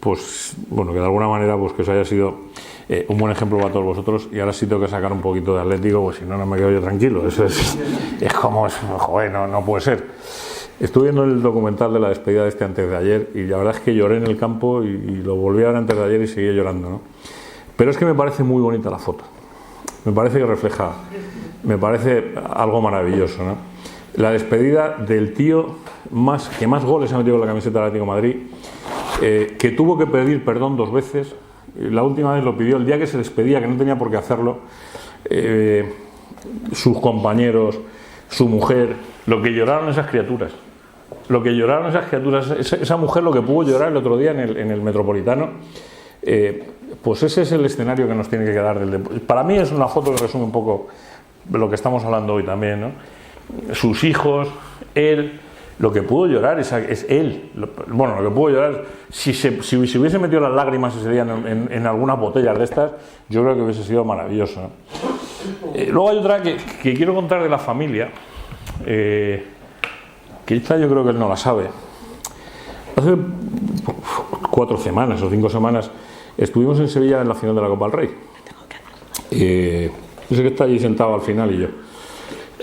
pues bueno, que de alguna manera pues que os haya sido un buen ejemplo para todos vosotros. Y ahora sí tengo que sacar un poquito de Atlético, pues si no, no me quedo yo tranquilo. Eso es como, joder, no puede ser. Estuve viendo el documental de la despedida de antes de ayer y la verdad es que lloré en el campo y lo volví a ver antes de ayer y seguía llorando, ¿no? Pero es que me parece muy bonita la foto. Me parece que refleja, me parece algo maravilloso, ¿no? La despedida del tío que más goles ha metido con la camiseta del Atlético de Madrid, que tuvo que pedir perdón 2 veces. La última vez lo pidió el día que se despedía, que no tenía por qué hacerlo. Sus compañeros, su mujer, lo que lloraron esas criaturas. Lo que lloraron esas criaturas, esa mujer lo que pudo llorar el otro día en el Metropolitano. Pues ese es el escenario que nos tiene que quedar del deporte. Para mí es una foto que resume un poco lo que estamos hablando hoy también, ¿no? Sus hijos, él, lo que pudo llorar es él. Bueno, lo que pudo llorar, si hubiese metido las lágrimas ese día en algunas botellas de estas, yo creo que hubiese sido maravilloso, ¿no? Luego hay otra que quiero contar de la familia, que esta yo creo que él no la sabe. Hace 4 semanas o 5 semanas estuvimos en Sevilla en la final de la Copa del Rey. Yo sé que está allí sentado al final y yo.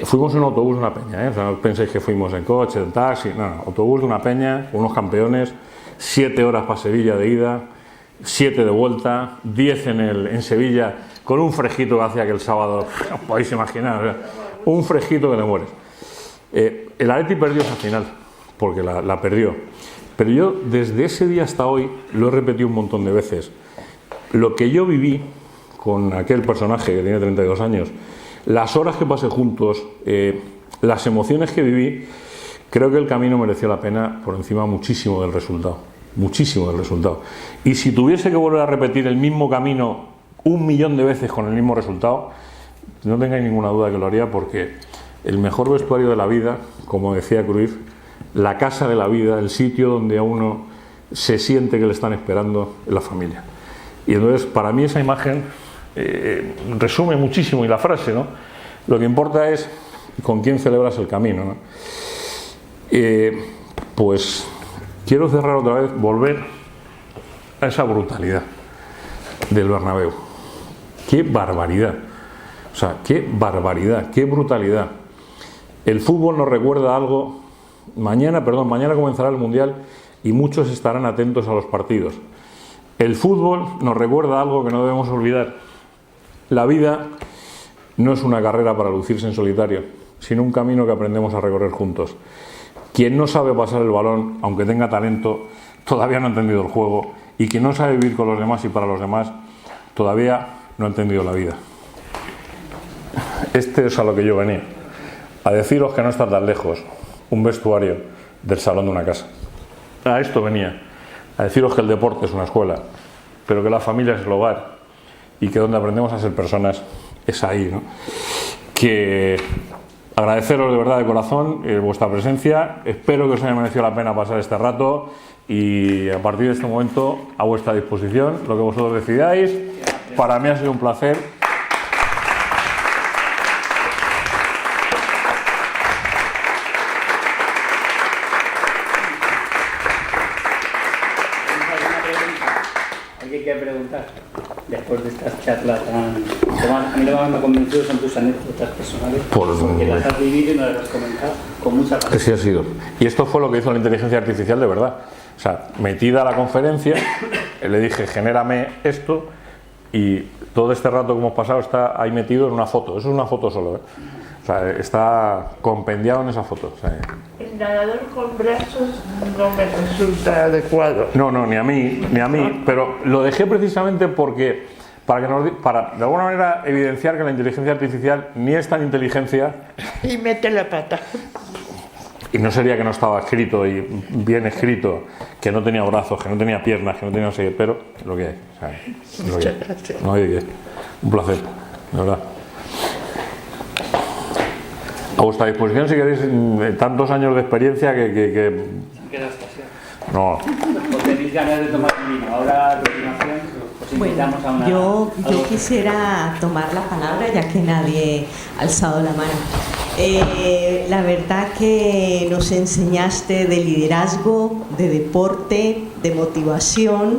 Fuimos en un autobús de una peña, ¿eh? O sea, no penséis que fuimos en coche, en taxi, no, autobús de una peña, unos campeones, 7 horas para Sevilla de ida, 7 de vuelta, 10 en Sevilla, con un fresquito que hacía aquel sábado, os podéis imaginar, o sea, un fresquito que te mueres. El Atleti perdió esa final, porque la perdió. Pero yo desde ese día hasta hoy lo he repetido un montón de veces. Lo que yo viví con aquel personaje que tiene 32 años, las horas que pasé juntos, las emociones que viví, creo que el camino mereció la pena por encima muchísimo del resultado. Muchísimo del resultado. Y si tuviese que volver a repetir el mismo camino 1.000.000 de veces con el mismo resultado, no tengáis ninguna duda que lo haría, porque el mejor vestuario de la vida, como decía Cruyff, la casa de la vida, el sitio donde a uno se siente que le están esperando, es la familia. Y entonces, para mí esa imagen resume muchísimo, y la frase, ¿no? Lo que importa es con quién celebras el camino, ¿no? Pues quiero cerrar otra vez, volver a esa brutalidad del Bernabéu. ¡Qué barbaridad! O sea, qué barbaridad, qué brutalidad. El fútbol nos recuerda algo. Mañana comenzará el Mundial y muchos estarán atentos a los partidos. El fútbol nos recuerda algo que no debemos olvidar. La vida no es una carrera para lucirse en solitario, sino un camino que aprendemos a recorrer juntos. Quien no sabe pasar el balón, aunque tenga talento, todavía no ha entendido el juego, y quien no sabe vivir con los demás y para los demás, todavía no ha entendido la vida. Este es a lo que yo venía, a deciros que no está tan lejos un vestuario del salón de una casa. A esto venía, a deciros que el deporte es una escuela, pero que la familia es el hogar, y que donde aprendemos a ser personas es ahí, ¿no? Que agradeceros de verdad de corazón vuestra presencia. Espero que os haya merecido la pena pasar este rato, y a partir de este momento a vuestra disposición, lo que vosotros decidáis. Para mí ha sido un placer. ¿Alguien quiere preguntar? Después de estas charlas a mí lo que más me ha convencido son tus anécdotas personales, porque las has vivido y nos las has comentado con mucha pasión. Sí ha sido. Y esto fue lo que hizo la inteligencia artificial de verdad. O sea, metida a la conferencia, le dije, genérame esto, y todo este rato que hemos pasado está ahí metido en una foto. Eso es una foto solo, ¿eh? O sea, está compendiado en esa foto. O sea, el nadador con brazos no me resulta adecuado. No, ni a mí, pero lo dejé precisamente porque para de alguna manera evidenciar que la inteligencia artificial ni es tan inteligencia. Y mete la pata. Y no sería que no estaba escrito y bien escrito, que no tenía brazos, que no tenía piernas, que no tenía no sé qué, pero es lo que hay. O sea, es lo que hay. No hay de qué. Un placer, de verdad. A vuestra disposición si queréis, tantos años de experiencia que... Queda estación. No. O tenéis ganas de tomar vino. Ahora a continuación... Bueno, yo quisiera tomar la palabra ya que nadie ha alzado la mano. La verdad que nos enseñaste de liderazgo, de deporte, de motivación.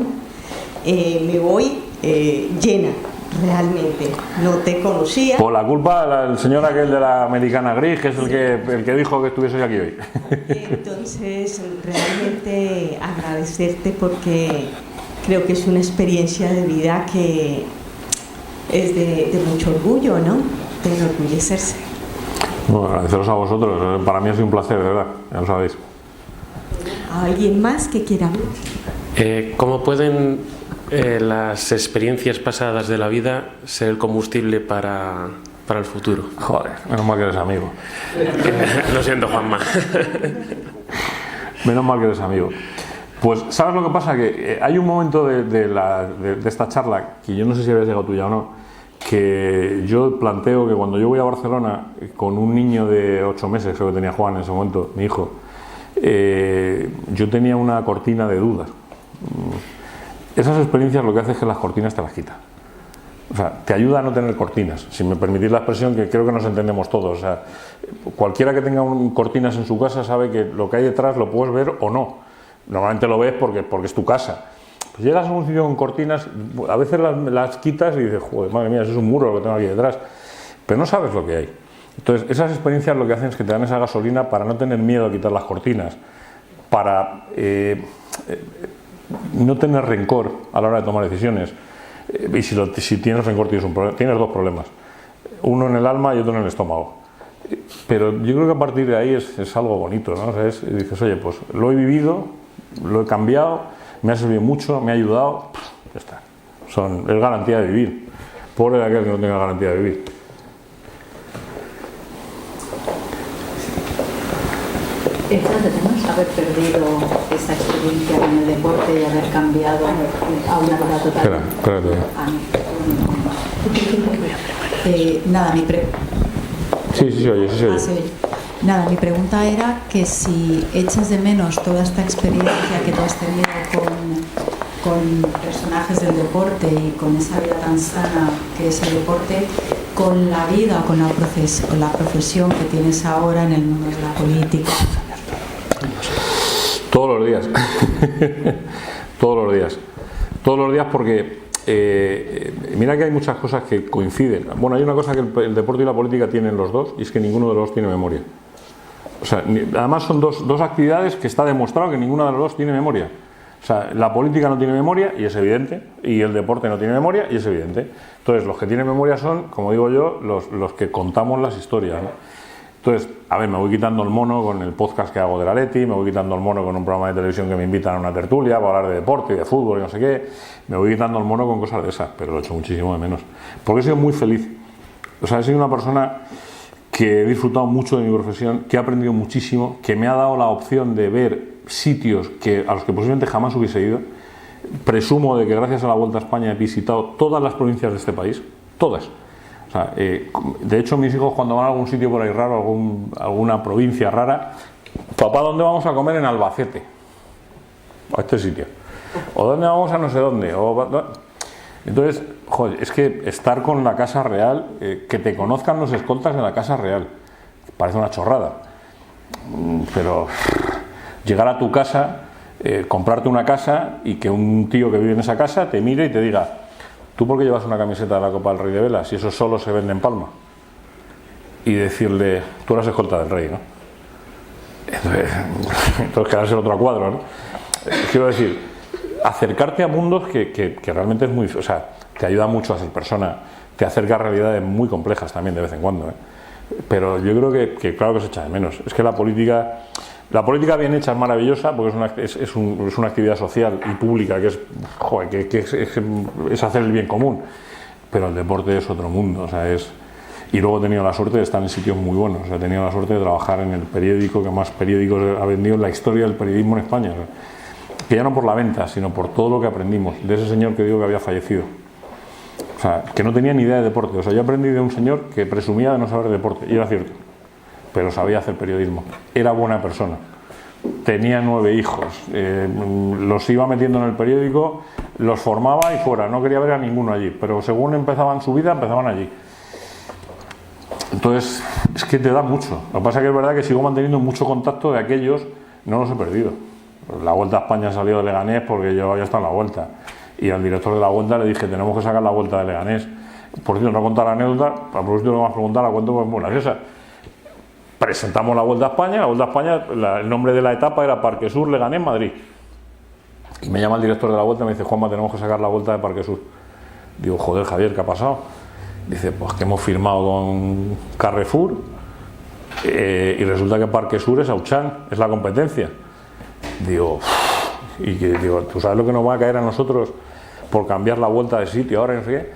Me voy llena, realmente. No te conocía. Por la culpa del señor aquel de la americana gris, que es el que dijo que estuviese aquí hoy. Entonces, realmente agradecerte porque creo que es una experiencia de vida que es de mucho orgullo, ¿no? De enorgullecerse. Bueno, agradeceros a vosotros. Para mí ha sido un placer, de verdad, ya lo sabéis. ¿Alguien más que quiera? ¿Cómo pueden las experiencias pasadas de la vida ser el combustible para el futuro? Joder, menos mal que eres amigo. Lo siento, Juanma. Menos mal que eres amigo. Pues, ¿sabes lo que pasa? Que hay un momento de esta charla, que yo no sé si habías llegado tú ya o no, que yo planteo que cuando yo voy a Barcelona con un niño de 8 meses, creo que tenía Juan en ese momento, mi hijo, yo tenía una cortina de dudas. Esas experiencias lo que hace es que las cortinas te las quita. O sea, te ayuda a no tener cortinas, si me permitís la expresión, que creo que nos entendemos todos. O sea, cualquiera que tenga cortinas en su casa sabe que lo que hay detrás lo puedes ver o no. Normalmente lo ves porque es tu casa. Pues llegas a un sitio con cortinas, a veces las quitas y dices, joder, madre mía, eso es un muro lo que tengo aquí detrás. Pero no sabes lo que hay. Entonces, esas experiencias lo que hacen es que te dan esa gasolina para no tener miedo a quitar las cortinas, para no tener rencor a la hora de tomar decisiones. Y si tienes rencor tienes dos problemas, uno en el alma y otro en el estómago. Pero yo creo que a partir de ahí es algo bonito, ¿no? O sea, dices, oye, pues lo he vivido, lo he cambiado, me ha servido mucho, me ha ayudado, ya está. Es garantía de vivir. Pobre de aquel que no tenga garantía de vivir. ¿Echas de menos haber perdido esa experiencia en el deporte y haber cambiado a una vida total? Espérate. Nada, Sí, oye. Nada, mi pregunta era que si echas de menos toda esta experiencia que tú has tenido con personajes del deporte y con esa vida tan sana que es el deporte, con la vida o con la profesión que tienes ahora en el mundo de la política. Todos los días. Todos los días porque mira que hay muchas cosas que coinciden. Bueno, hay una cosa que el deporte y la política tienen los dos, y es que ninguno de los dos tiene memoria. O sea, además son dos actividades que está demostrado que ninguna de los dos tiene memoria. O sea, la política no tiene memoria, y es evidente, y el deporte no tiene memoria, y es evidente. Entonces, los que tienen memoria son, como digo yo, los que contamos las historias, ¿no? Entonces, a ver, me voy quitando el mono con el podcast que hago del Atleti, me voy quitando el mono con un programa de televisión que me invitan a una tertulia para hablar de deporte y de fútbol y no sé qué, me voy quitando el mono con cosas de esas, pero lo he hecho muchísimo de menos. Porque he sido muy feliz. O sea, he sido una persona que he disfrutado mucho de mi profesión, que he aprendido muchísimo, que me ha dado la opción de ver sitios a los que posiblemente jamás hubiese ido. Presumo de que gracias a la Vuelta a España he visitado todas las provincias de este país, todas. O sea, de hecho, mis hijos cuando van a algún sitio por ahí raro, alguna provincia rara, papá, ¿dónde vamos a comer? En Albacete, a este sitio. ¿O dónde vamos a no sé dónde? Entonces, joder, es que estar con la Casa Real, que te conozcan los escoltas de la Casa Real, parece una chorrada. Pero llegar a tu casa, comprarte una casa y que un tío que vive en esa casa te mire y te diga: ¿tú por qué llevas una camiseta de la Copa del Rey de Vela si eso solo se vende en Palma? Y decirle: tú eres escolta del Rey, ¿no? Entonces quedarse el otro cuadro, ¿no? Quiero decir, acercarte a mundos que realmente es muy... O sea, te ayuda mucho a ser persona, te acerca a realidades muy complejas también de vez en cuando, ¿eh? Pero yo creo que claro que se echa de menos. Es que la política bien hecha es maravillosa porque es una actividad social y pública que es, joder, es hacer el bien común. Pero el deporte es otro mundo, o sea, y luego he tenido la suerte de estar en sitios muy buenos. O sea, he tenido la suerte de trabajar en el periódico que más periódicos ha vendido en la historia del periodismo en España. O sea, que ya no por la venta, sino por todo lo que aprendimos de ese señor que digo que había fallecido. O sea, que no tenía ni idea de deporte. O sea, yo aprendí de un señor que presumía de no saber deporte, y era cierto, pero sabía hacer periodismo. Era buena persona. Tenía 9 hijos. Los iba metiendo en el periódico los formaba y fuera, no quería ver a ninguno allí, pero según empezaban su vida, empezaban allí. Entonces, es que te da mucho. Lo que pasa es que es verdad que sigo manteniendo mucho contacto de aquellos, no los he perdido. La Vuelta a España salió de Leganés porque yo había estado en la Vuelta. Y al director de la Vuelta le dije, tenemos que sacar la Vuelta de Leganés. Por cierto, no contar la anécdota, a propósito de lo que me has preguntado, la cuento pues muy graciosa. Presentamos la Vuelta a España, el nombre de la etapa era Parque Sur, Leganés, Madrid. Y me llama el director de la Vuelta y me dice, Juanma, tenemos que sacar la Vuelta de Parque Sur. Digo, joder, Javier, ¿qué ha pasado? Dice, pues que hemos firmado con Carrefour y resulta que Parque Sur es Auchan, es la competencia. Digo, ¿tú sabes lo que nos va a caer a nosotros por cambiar la Vuelta de sitio ahora? No sé qué.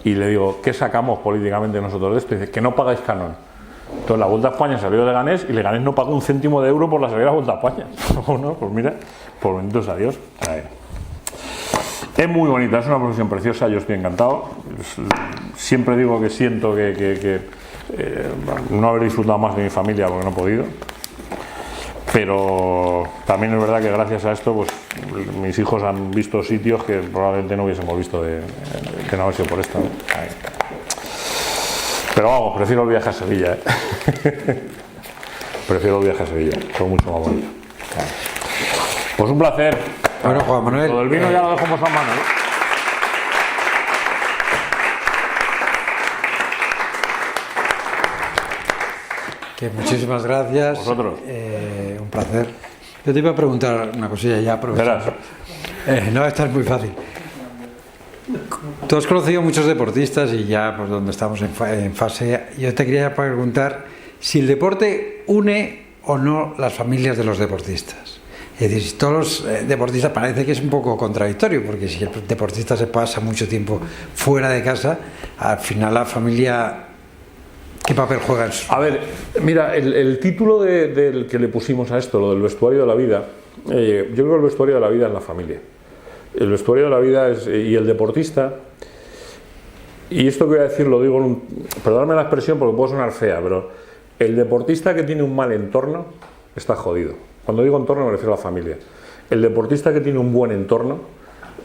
Y le digo, ¿qué sacamos políticamente nosotros de esto? Y dice, que no pagáis canon. Entonces la Vuelta a España salió de Leganés y Leganés no pagó un céntimo de euro por la salida de la Vuelta a España. No, pues mira, por benditos a Dios. A ver. Es muy bonita, es una profesión preciosa, yo estoy encantado. Siempre digo que siento que no haber disfrutado más de mi familia porque no he podido. Pero también es verdad que gracias a esto pues mis hijos han visto sitios que probablemente no hubiésemos visto que no haber sido por esto. Pero vamos, prefiero el viaje a Sevilla. Prefiero el viaje a Sevilla, fue mucho más bonito. Pues un placer. Bueno, Juan Manuel. Lo del vino ya lo dejamos a mano. Que muchísimas gracias. Vosotros. Un placer. Yo te iba a preguntar una cosilla ya, profesor. No, esta es muy fácil. Tú has conocido muchos deportistas y ya pues donde estamos en fase, yo te quería preguntar si el deporte une o no las familias de los deportistas. Es decir, si todos los deportistas parece que es un poco contradictorio, porque si el deportista se pasa mucho tiempo fuera de casa, al final la familia, ¿qué papel juega en su... A ver, mira, el título del que le pusimos a esto, lo del vestuario de la vida, yo creo que el vestuario de la vida es la familia. El vestuario de la vida es, y el deportista, y esto que voy a decir lo digo, perdóname la expresión porque puede sonar fea, pero el deportista que tiene un mal entorno está jodido. Cuando digo entorno me refiero a la familia. El deportista que tiene un buen entorno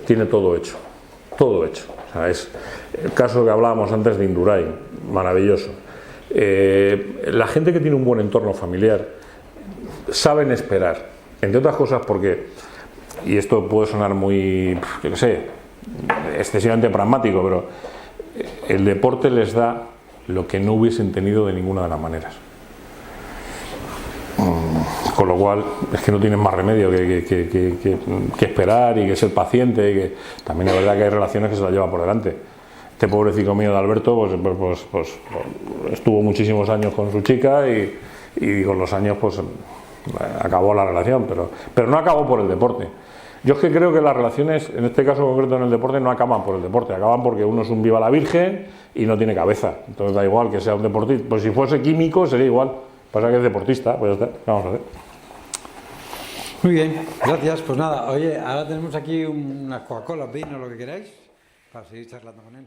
tiene todo hecho, todo hecho. O sea, es el caso que hablábamos antes de Indurain, maravilloso. La gente que tiene un buen entorno familiar saben esperar, entre otras cosas porque, y esto puede sonar muy, yo qué sé, excesivamente pragmático, pero el deporte les da lo que no hubiesen tenido de ninguna de las maneras. Con lo cual es que no tienen más remedio que esperar y que ser paciente, y que también es verdad que hay relaciones que se las lleva por delante. Este pobrecito mío de Alberto pues estuvo muchísimos años con su chica y con los años pues acabó la relación, pero no acabó por el deporte. Yo es que creo que las relaciones, en este caso concreto en el deporte, no acaban por el deporte, acaban porque uno es un viva la virgen y no tiene cabeza. Entonces da igual que sea un deportista, pues si fuese químico sería igual, pasa que es deportista, pues ya está, vamos a ver. Muy bien, gracias. Pues nada, oye, ahora tenemos aquí una Coca-Cola, vino, lo que queráis, para seguir charlando con él.